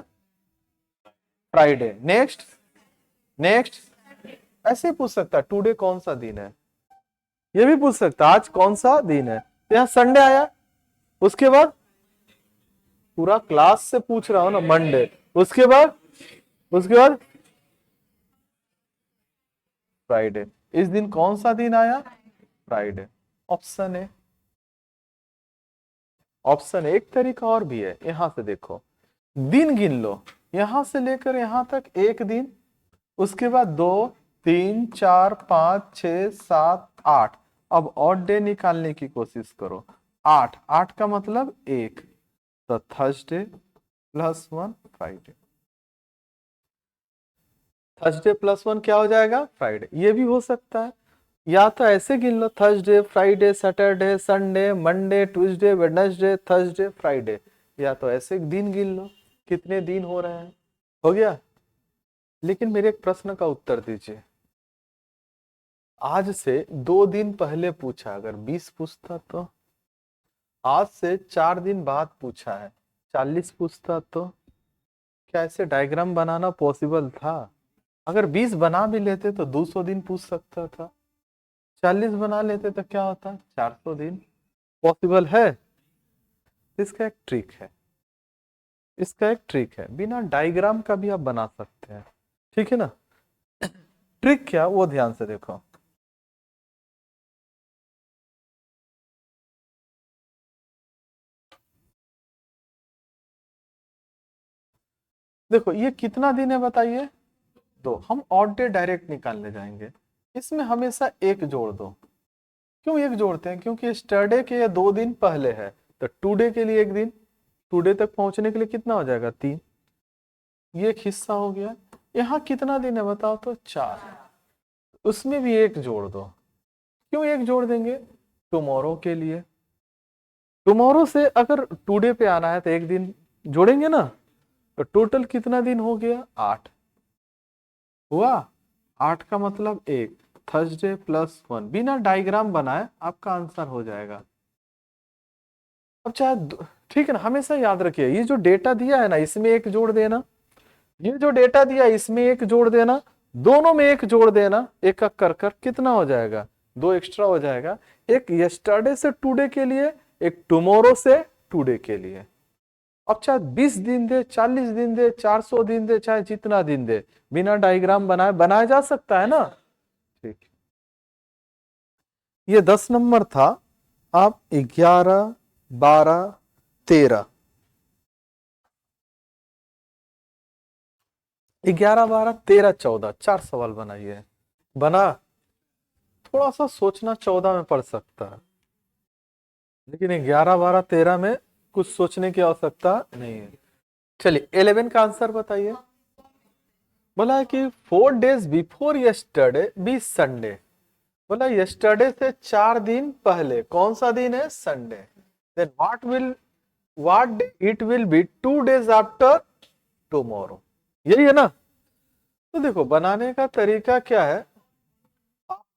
फ्राइडे। नेक्स्ट नेक्स्ट, ऐसे पूछ सकता है टुडे कौन सा दिन है, ये भी पूछ सकता है आज कौन सा दिन है। तो यहां संडे आया, उसके बाद पूरा क्लास से पूछ रहा हूं ना, मंडे, उसके बाद फ्राइडे। इस दिन कौन सा दिन आया? फ्राइडे। ऑप्शन है, ऑप्शन एक तरीका और भी है, यहां से देखो, दिन गिन लो, यहां से लेकर यहां तक एक दिन, उसके बाद 2 3 4 5 6 7 8, अब ऑड डे निकालने की कोशिश करो। 8 8 का मतलब 1, तो Thursday plus 1 Friday. Thursday plus 1 क्या हो जाएगा? फ्राइडे। ये भी हो सकता है, या तो ऐसे गिन लो, Thursday Friday Saturday Sunday Monday Tuesday Wednesday Thursday Friday, या तो ऐसे दिन गिन लो कितने दिन हो रहे हैं। हो गया? लेकिन मेरे एक प्रश्न का उत्तर दीजिए, आज से 2 दिन पहले पूछा, अगर 20 पूछता तो, आज से 4 दिन बाद पूछा है 40 पूछता तो, क्या ऐसे डायग्राम बनाना पॉसिबल था? अगर 20 बना भी लेते तो 200 दिन पूछ सकता था, 40 बना लेते तो क्या होता? 400 दिन। पॉसिबल है? इसका एक ट्रिक है, इसका एक ट्रिक है, बिना डायग्राम का भी आप बना सकते हैं, ठीक है ना? ट्रिक क्या, वो ध्यान से देखो। देखो ये कितना दिन है बताइए? 2। हम ऑड डे डायरेक्ट निकालने जाएंगे, इसमें हमेशा एक जोड़ दो। क्यों एक जोड़ते हैं? क्योंकि स्टरडे के 2 दिन पहले है, तो टुडे के लिए एक दिन, टुडे तक पहुंचने के लिए कितना हो जाएगा? 3। ये एक हिस्सा हो गया। यहाँ कितना दिन है बताओ तो? 4, उसमें भी एक जोड़ दो। क्यों एक जोड़ देंगे? टुमारो के लिए। टुमारो से अगर टुडे पे आना है तो एक दिन जोड़ेंगे ना, तो टोटल कितना दिन हो गया? 8 हुआ। 8 का मतलब 1, थर्सडे प्लस 1, बिना डायग्राम बनाए आपका आंसर हो जाएगा। अब चाहे, ठीक है ना, हमेशा याद रखिए ये जो डेटा दिया है ना, इसमें एक जोड़ देना, ये जो डेटा दिया इसमें एक जोड़ देना, दोनों में एक जोड़ देना, एक एक कर कर कितना हो जाएगा? 2 एक्स्ट्रा हो जाएगा। एक यस्टरडे से टुडे के लिए, एक टुमारो से टुडे के लिए। अब चाहे 20 दिन दे, 40 दिन दे, 400 दिन दे, चाहे जितना दिन दे, बिना डायग्राम बनाए बनाया जा सकता है ना? ठीक, ये 10 नंबर था। आप 11 12 13, 11 12 13 14, 4 सवाल बनाइए। बना? थोड़ा सा सोचना 14 में पड़ सकता है, लेकिन 11 12 13 में कुछ सोचने की आवश्यकता नहीं है। चलिए 11 का आंसर बताइए। बोला है कि 4 days before yesterday be Sunday. बोला यस्टरडे से 4 दिन पहले कौन सा दिन है? Sunday. Then what it will be 2 days after tomorrow. यही है ना? तो देखो बनाने का तरीका क्या है,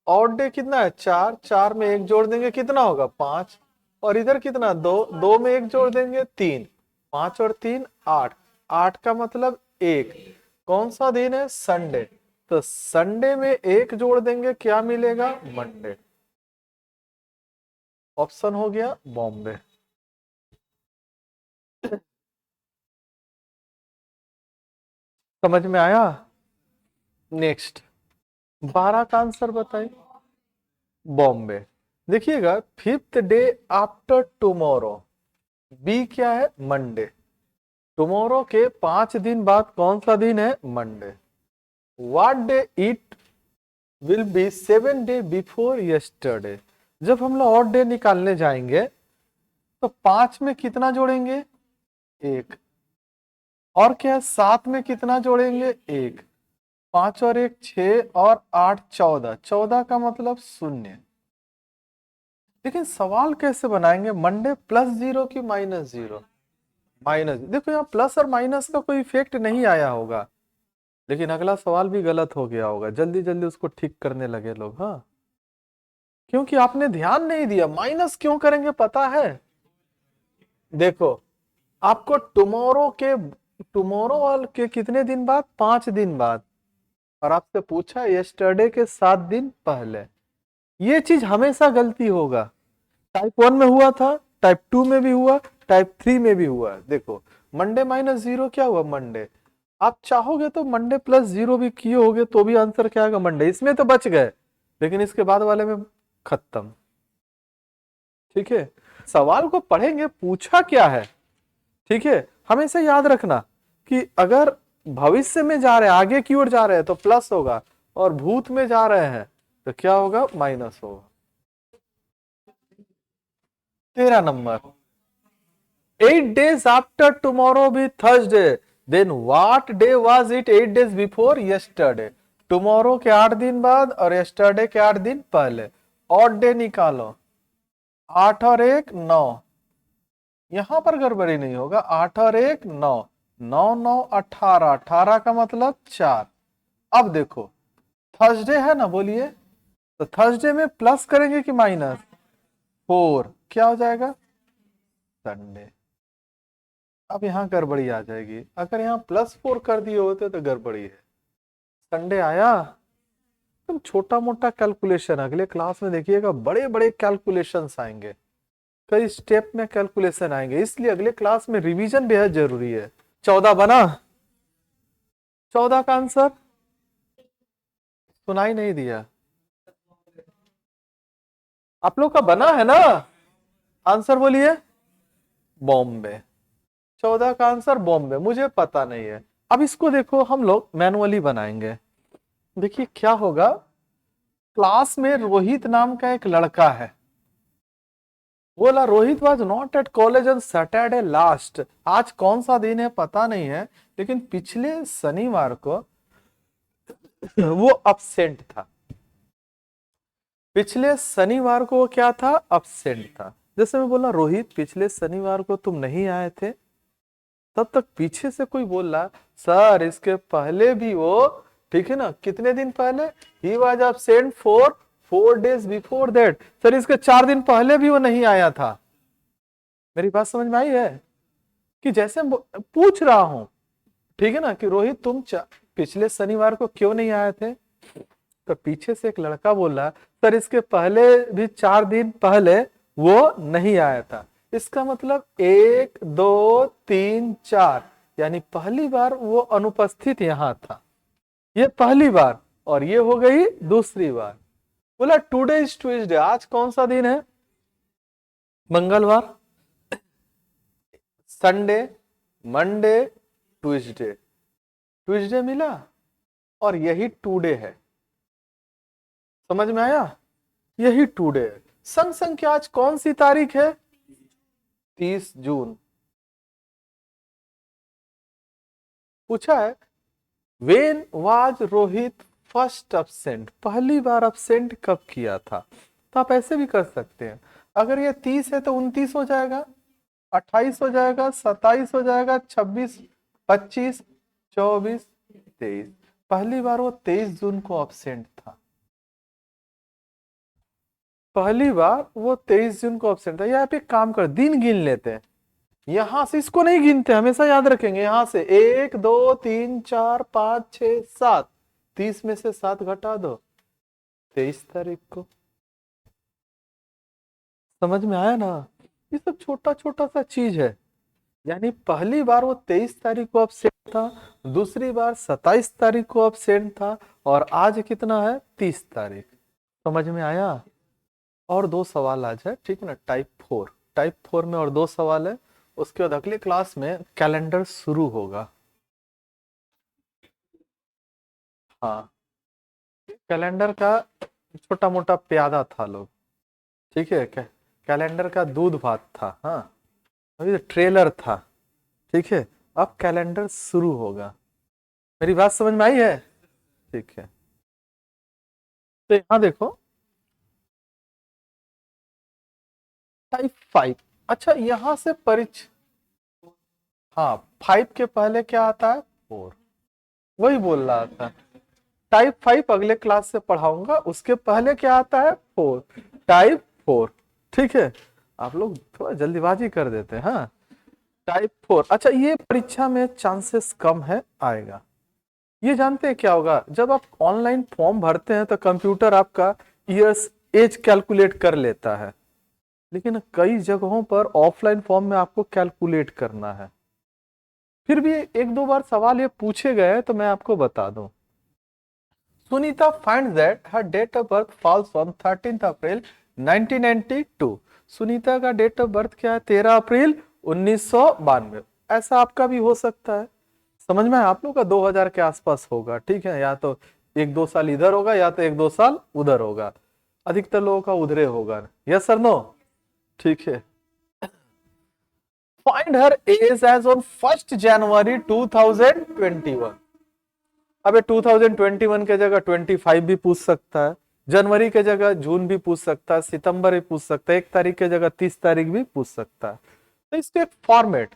ऑड डे कितना है? 4, 4 में एक जोड़ देंगे कितना होगा? 5, और इधर कितना? 2, 2 में एक जोड़ देंगे 3, 5 और 3 8, 8 का मतलब 1, कौन सा दिन है? संडे। तो संडे में एक जोड़ देंगे क्या मिलेगा? मंडे। ऑप्शन हो गया बॉम्बे। समझ में आया? नेक्स्ट 12 का आंसर बताइए। बॉम्बे। देखिएगा 5th day after tomorrow, B क्या है? मंडे। टुमारो के 5 दिन बाद कौन सा दिन है? Monday. What day it will B 7 day before yesterday. जब हम लोग ऑड डे निकालने जाएंगे तो 5 में कितना जोड़ेंगे? 1। और क्या है, 7 में कितना जोड़ेंगे? 1। 5 और 1 6 और 8 14, 14 का मतलब 0। लेकिन सवाल कैसे बनाएंगे? मंडे +0 की -0? माइनस, देखो यहाँ प्लस और माइनस का कोई इफेक्ट नहीं आया होगा, लेकिन अगला सवाल भी गलत हो गया होगा, जल्दी जल्दी उसको ठीक करने लगे लोग। हाँ, क्योंकि आपने ध्यान नहीं दिया। माइनस क्यों करेंगे पता है? देखो, आपको टुमारो वाल के कितने दिन बाद? 5 दिन बाद। और आपसे पूछा यस्टरडे के 7 दिन पहले। ये चीज हमेशा गलती होगा। टाइप 1 में हुआ था, टाइप 2 में भी हुआ, टाइप 3 में भी हुआ। देखो, मंडे -0 क्या हुआ? मंडे। आप चाहोगे तो मंडे +0 भी किए होगे तो भी आंसर क्या आएगा? मंडे। इसमें तो बच गए, लेकिन इसके बाद वाले में खत्म। ठीक है, सवाल को पढ़ेंगे पूछा क्या है। ठीक है, हमेशा याद रखना कि अगर भविष्य में जा रहे हैं, आगे की ओर जा रहे हैं तो प्लस होगा, और भूत में जा रहे हैं तो क्या होगा? माइनस होगा। 13 number, 8 days after tomorrow be Thursday, then what day was it 8 days before yesterday? tomorrow के 8 दिन बाद और yesterday के 8 दिन पहले। odd day निकालो, 8 और 1 9। यहां पर गड़बड़ी नहीं होगा, 8 और 1 9, 9 9 18, 18 का मतलब 4। अब देखो, थर्सडे है ना, बोलिए, तो थर्सडे में प्लस करेंगे कि माइनस? 4, क्या हो जाएगा? संडे। अब यहाँ गड़बड़ी आ जाएगी, अगर यहाँ +4 कर दिए होते तो गड़बड़ी है। संडे आया, तुम छोटा मोटा कैलकुलेशन अगले क्लास में देखिएगा, बड़े बड़े कैलकुलेशंस आएंगे, कई स्टेप में कैलकुलेशन आएंगे, इसलिए अगले क्लास में रिवीजन बेहद जरूरी है। 14 बना? 14 का आंसर सुनाई नहीं दिया। आप लोग का बना है ना? आंसर बोलिए। बॉम्बे। 14 का आंसर बॉम्बे, मुझे पता नहीं है। अब इसको देखो, हम लोग मैनुअली बनाएंगे। देखिए क्या होगा, क्लास में रोहित नाम का एक लड़का है। बोला Rohit was not at college on Saturday last. आज कौन सा दिन है पता नहीं है, लेकिन पिछले शनिवार को वो अब्सेंट था। पिछले शनिवार को वो क्या था? अब्सेंट था। जैसे मैं बोला रोहित पिछले शनिवार को तुम नहीं आए थे, तब तक पीछे से कोई बोल रहा सर इसके पहले भी वो, ठीक है ना, कितने दिन पहले? He was absent for 4 days before that. Sir इसके 4 दिन पहले भी वो नहीं आया था। मेरी बात समझ में आई है? कि जैसे पूछ रहा हूं, ठीक है ना, कि रोहित तुम पिछले शनिवार को क्यों नहीं आए थे, तो पीछे से एक लड़का बोल रहा सर इसके पहले भी 4 दिन पहले वो नहीं आया था। इसका मतलब 1 2 3 4, यानी पहली बार वो अनुपस्थित यहां था। ये पहली बार, और ये हो गई दूसरी बार। बोला टुडे इज ट्यूसडे, आज कौन सा दिन है? मंगलवार। Sunday, Monday, Tuesday. ट्यूसडे मिला, और यही टुडे है। समझ में आया? यही टुडे है। संग संग क्या आज कौन सी तारीख है? 30 जून। पूछा है when was Rohit first absent, पहली बार अब्सेंट कब किया था। तो आप ऐसे भी कर सकते हैं, अगर ये 30 है तो 29 हो जाएगा, 28 हो जाएगा, 27 हो जाएगा, 26 25 24 23। पहली बार वो 23 जून को अब्सेंट था। पहली बार वो 23 जून को अब्सेंट था। या आप एक काम कर, दिन गिन लेते हैं, यहां से इसको नहीं गिनते, हमेशा याद रखेंगे, यहां से 1 2 3 4 5 6 7, 30 में से 7 घटा दो, 23 तारीख को। समझ में आया ना? ये सब छोटा छोटा सा चीज है। यानी पहली बार वो 23 तारीख को अब्सेंट था, दूसरी बार 27 तारीख को अब्सेंट था, और आज कितना है? 30 तारीख। समझ में आया? और 2 सवाल आज है, ठीक है ना, टाइप 4 में और 2 सवाल है। उसके बाद अगले क्लास में कैलेंडर शुरू होगा। हाँ, कैलेंडर का छोटा मोटा प्यादा था लोग, ठीक है क्या? कैलेंडर का दूध भात था, हाँ अभी तो ट्रेलर था, ठीक है। अब कैलेंडर शुरू होगा। मेरी बात समझ में आई है? ठीक है, तो यहां देखो टाइप 5। अच्छा यहां से परिच, हाँ 5 के पहले क्या आता है? 4। वही बोल रहा था, टाइप 5 अगले क्लास से पढ़ाऊंगा, उसके पहले क्या आता है? 4, टाइप 4। ठीक है, आप लोग थोड़ा जल्दीबाजी कर देते हैं। हाँ टाइप 4, अच्छा ये परीक्षा में चांसेस कम है आएगा। ये जानते हैं क्या होगा? जब आप ऑनलाइन फॉर्म भरते हैं तो कंप्यूटर आपका ईयर्स एज कैलकुलेट कर लेता है, लेकिन कई जगहों पर ऑफलाइन फॉर्म में आपको कैलकुलेट करना है। फिर भी एक दो बार सवाल ये पूछे गए हैं तो मैं आपको बता दूं। Sunita finds that her date of birth falls on 13th अप्रैल 1992। सुनीता का डेट ऑफ बर्थ क्या है? 13 अप्रैल 1992। ऐसा आपका भी हो सकता है। समझ में है? आप लोग का 2000 के आसपास होगा, ठीक है, या तो एक दो साल इधर होगा या तो एक दो साल उधर होगा। अधिकतर लोगों का उधरे होगा। Yes sir no? ठीक है। Find her age age on 1 January 2021। अबे 2021 के जगह 25 भी पूछ सकता है, जनवरी के जगह जून भी पूछ सकता है, सितंबर भी पूछ सकता है, 1 तारीख के जगह 30 तारीख भी पूछ सकता है। तो इसके एक फॉर्मेट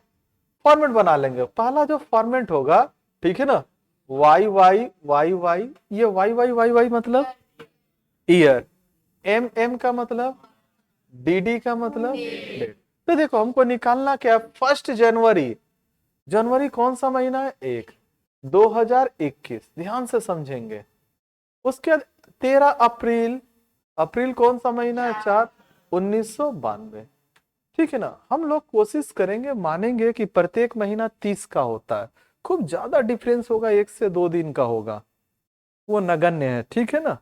बना लेंगे। पहला जो फॉर्मेट होगा, ठीक है ना, वाई वाई वाई वाई, ये वाई वाई वाई वाई मतलब ईयर, एम एम का मतलब, डी डी का मतलब डेट। तो देखो हमको निकालना क्या? 1 जनवरी। जनवरी कौन सा महीना है? 1, 2021, ध्यान से समझेंगे। उसके बाद 13 अप्रैल, अप्रैल कौन सा महीना है? 4, 1992। ठीक है ना, हम लोग कोशिश करेंगे, मानेंगे कि प्रत्येक महीना 30 का होता है। खूब ज्यादा डिफरेंस होगा, 1 से 2 दिन का होगा, वो नगण्य है। ठीक है ना,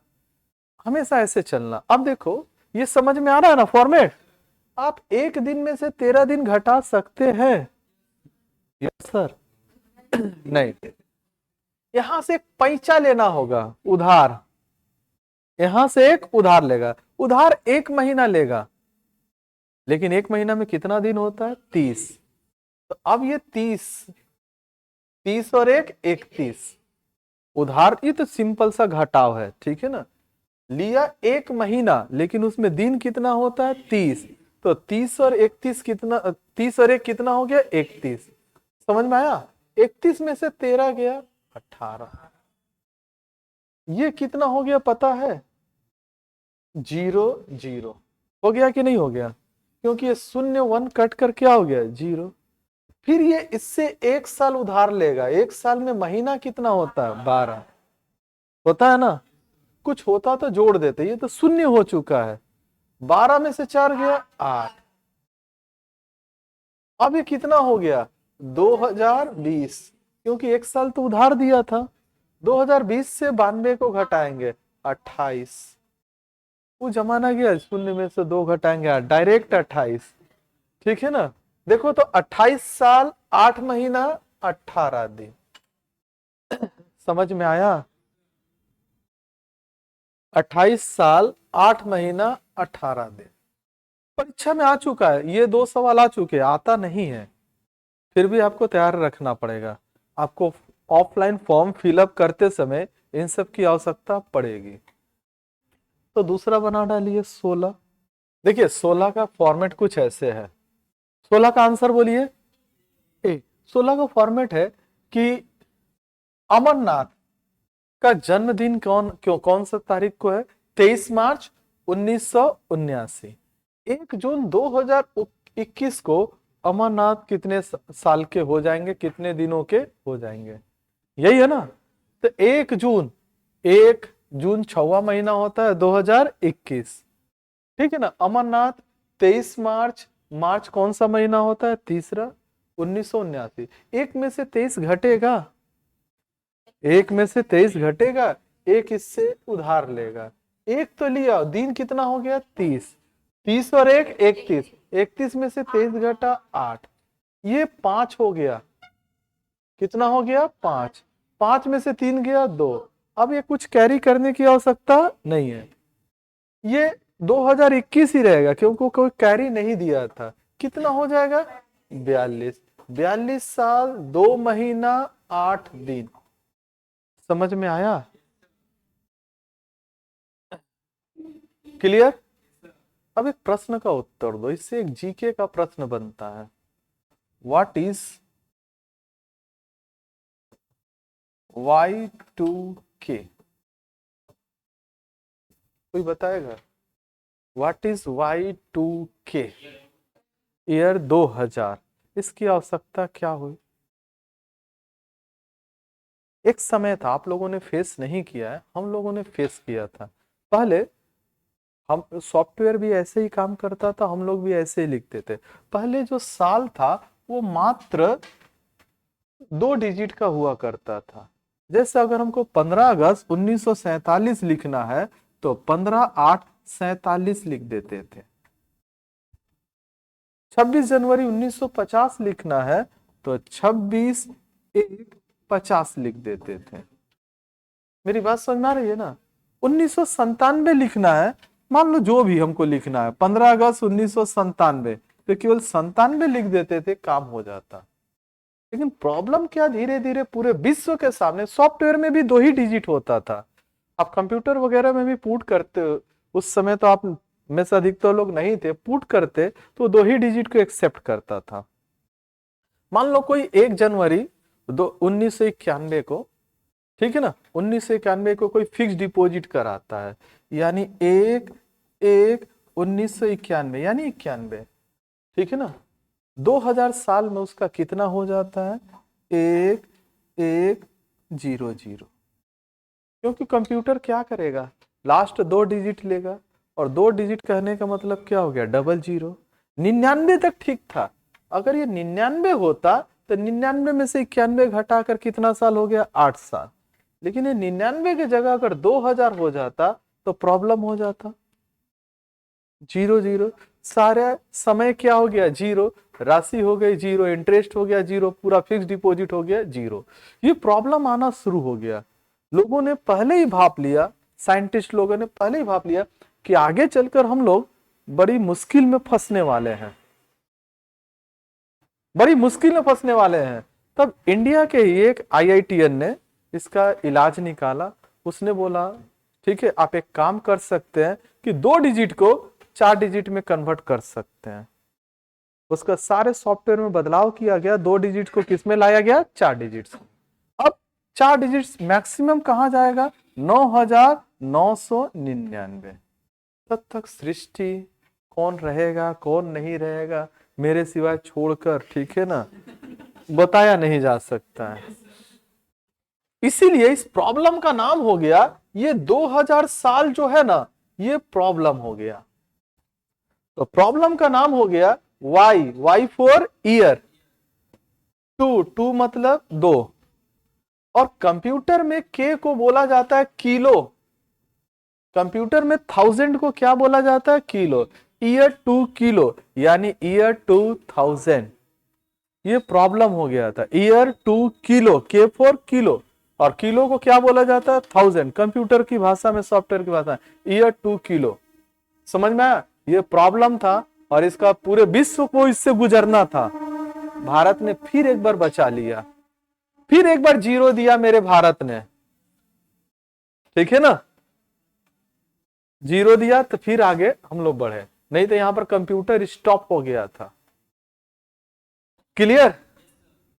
हमेशा ऐसे चलना। अब देखो ये समझ में आ रहा है ना फॉर्मेट? आप एक दिन में से 13 दिन घटा सकते हैं। Yes sir? नहीं, यहां से एक पैंचा लेना होगा, उधार। यहां से एक उधार लेगा, उधार 1 महीना लेगा, लेकिन 1 महीना में कितना दिन होता है? 30। तो अब ये 30 और 1 31 उधार। ये तो सिंपल सा घटाव है, ठीक है ना। लिया 1 महीना, लेकिन उसमें दिन कितना होता है? 30। तो 30 और 31 कितना, 30 और 1 कितना हो गया? 31। समझ में आया? 31 में से 13 गया 18। ये कितना हो गया पता है? 0 0 हो गया कि नहीं हो गया? क्योंकि ये 0 1 कट कर क्या हो गया? 0। फिर ये इससे 1 साल उधार लेगा। 1 साल में महीना कितना होता है? 12 होता है ना। कुछ होता तो जोड़ देते, ये तो 0 हो चुका है। 12 में से 4 गया 8। अब ये कितना हो गया? 2020, क्योंकि 1 साल तो उधार दिया था। 2020 से 92 को घटाएंगे 28। वो जमाना गया, 0 में से 2 घटाएंगे डायरेक्ट 28। ठीक है ना। देखो तो 28 साल 8 महीना 18 दिन। समझ में आया? 28 साल 8 महीना 18 दिन। परीक्षा में आ चुका है, ये 2 सवाल आ चुके हैं, आता नहीं है, फिर भी आपको तैयार रखना पड़ेगा। आपको ऑफलाइन फॉर्म फिलअप करते समय इन सब की आवश्यकता पड़ेगी। तो दूसरा बना डालिए 16। देखिए 16 का फॉर्मेट कुछ ऐसे है। 16 का आंसर बोलिए। 16 का फॉर्मेट है कि अमरनाथ का जन्मदिन कौन सा तारीख को है? 23 मार्च 1979। 1 जून 2021 को अमरनाथ कितने साल के हो जाएंगे, कितने दिनों के हो जाएंगे? यही है ना। तो 1 जून 6वां महीना होता है 2021। ठीक है ना। अमरनाथ 23 मार्च, मार्च कौन सा महीना होता है? तीसरा, 1979। 1 में से 23 घटेगा, 1 में से 23 घटेगा, 1 इससे उधार लेगा। 1 तो लिया, दिन कितना हो गया? 30। 30 और 1 31। 31 में से 23 घटा 8, ये 5 हो गया। कितना हो गया? 5। 5 में से 3 गया 2। अब ये कुछ कैरी करने की आवश्यकता नहीं है। ये 2021 ही रहेगा क्योंकि कोई कैरी नहीं दिया था। कितना हो जाएगा? 42। 42 साल 2 महीना 8 दिन। समझ में आया? क्लियर? अब एक प्रश्न का उत्तर दो, इससे एक जीके का प्रश्न बनता है। What is Y2K? कोई बताएगा? What is Y2K? ईयर 2000। इसकी आवश्यकता क्या हुई? एक समय था, आप लोगों ने फेस नहीं किया है, हम लोगों ने फेस किया था। पहले हम सॉफ्टवेयर भी ऐसे ही काम करता था, हम लोग भी ऐसे ही लिखते थे। पहले जो साल था वो मात्र 2 डिजिट का हुआ करता था। जैसे अगर हमको 15 अगस्त 1947 लिखना है तो 15/8/47 लिख देते थे। 26 जनवरी 1950 लिखना है तो 26/1/50 लिख देते थे। मेरी बात समझ में आ रही है ना? 1997 लिखना है, मान लो जो भी हमको लिखना है 15 अगस्त 1997, तो केवल 97 लिख देते थे, काम हो जाता। लेकिन प्रॉब्लम क्या, धीरे धीरे पूरे विश्व के सामने सॉफ्टवेयर में भी 2 ही डिजिट होता था। आप कंप्यूटर वगैरह में भी पुट करते हो, उस समय तो आप में से अधिकतर लोग नहीं थे, पुट करते तो 2 ही डिजिट को एक्सेप्ट करता था। मान लो कोई 1 जनवरी 1991 को, ठीक है ना, 1991 को कोई फिक्स डिपॉजिट कराता है, यानी 1/1/1991 यानी 91, ठीक है ना। 2000 साल में उसका कितना हो जाता है? 1100। क्योंकि कंप्यूटर क्या करेगा, लास्ट 2 डिजिट लेगा, और 2 डिजिट कहने का मतलब क्या हो गया? Double zero. 99 तक ठीक था। अगर ये 99 होता तो 99 में से 91 घटाकर कितना साल हो गया? 8 साल। लेकिन ये 99 की जगह अगर 2000 हो जाता तो प्रॉब्लम हो जाता। 0 0 सारा समय क्या हो गया? जीरो। राशि हो गई जीरो, इंटरेस्ट हो गया जीरो, पूरा फिक्स डिपॉजिट हो गया जीरो। ये प्रॉब्लम आना शुरू हो गया। लोगों ने पहले ही भाप लिया, साइंटिस्ट लोगों ने पहले ही भाप लिया कि आगे चलकर हम लोग बड़ी मुश्किल में फंसने वाले हैं, बड़ी मुश्किल में फंसने वाले हैं। तब इंडिया के एक IITN ने इसका इलाज निकाला। उसने बोला ठीक है, आप एक काम कर सकते हैं कि 2 डिजिट को 4 डिजिट में कन्वर्ट कर सकते हैं। उसका सारे सॉफ्टवेयर में बदलाव किया गया, 2 डिजिट को किस में लाया गया? 4 डिजिट। अब 4 डिजिट मैक्सिमम कहां जाएगा? 9999। तब तक सृष्टि कौन रहेगा कौन नहीं रहेगा मेरे सिवाय छोड़कर, ठीक है ना, बताया नहीं जा सकता है। इसीलिए इस प्रॉब्लम का नाम हो गया, ये 2000 साल जो है ना, ये प्रॉब्लम हो गया। तो प्रॉब्लम का नाम हो गया Y फॉर ईयर, 2 मतलब 2, और कंप्यूटर में K को बोला जाता है किलो। कंप्यूटर में 1000 को क्या बोला जाता है? किलो। ईयर 2 किलो यानी ईयर 2000। ये प्रॉब्लम हो गया था, year 2 kilo, K for kilo, और किलो को क्या बोला जाता है? 1000। कंप्यूटर की भाषा में, सॉफ्टवेयर की भाषा में ईयर 2 किलो। समझ में आया? ये प्रॉब्लम था और इसका पूरे विश्व को इससे गुजरना था। भारत ने फिर एक बार बचा लिया, फिर एक बार जीरो दिया मेरे भारत ने, ठीक है ना, जीरो दिया तो फिर आगे हम लोग बढ़े, नहीं तो यहां पर कंप्यूटर स्टॉप हो गया था। क्लियर?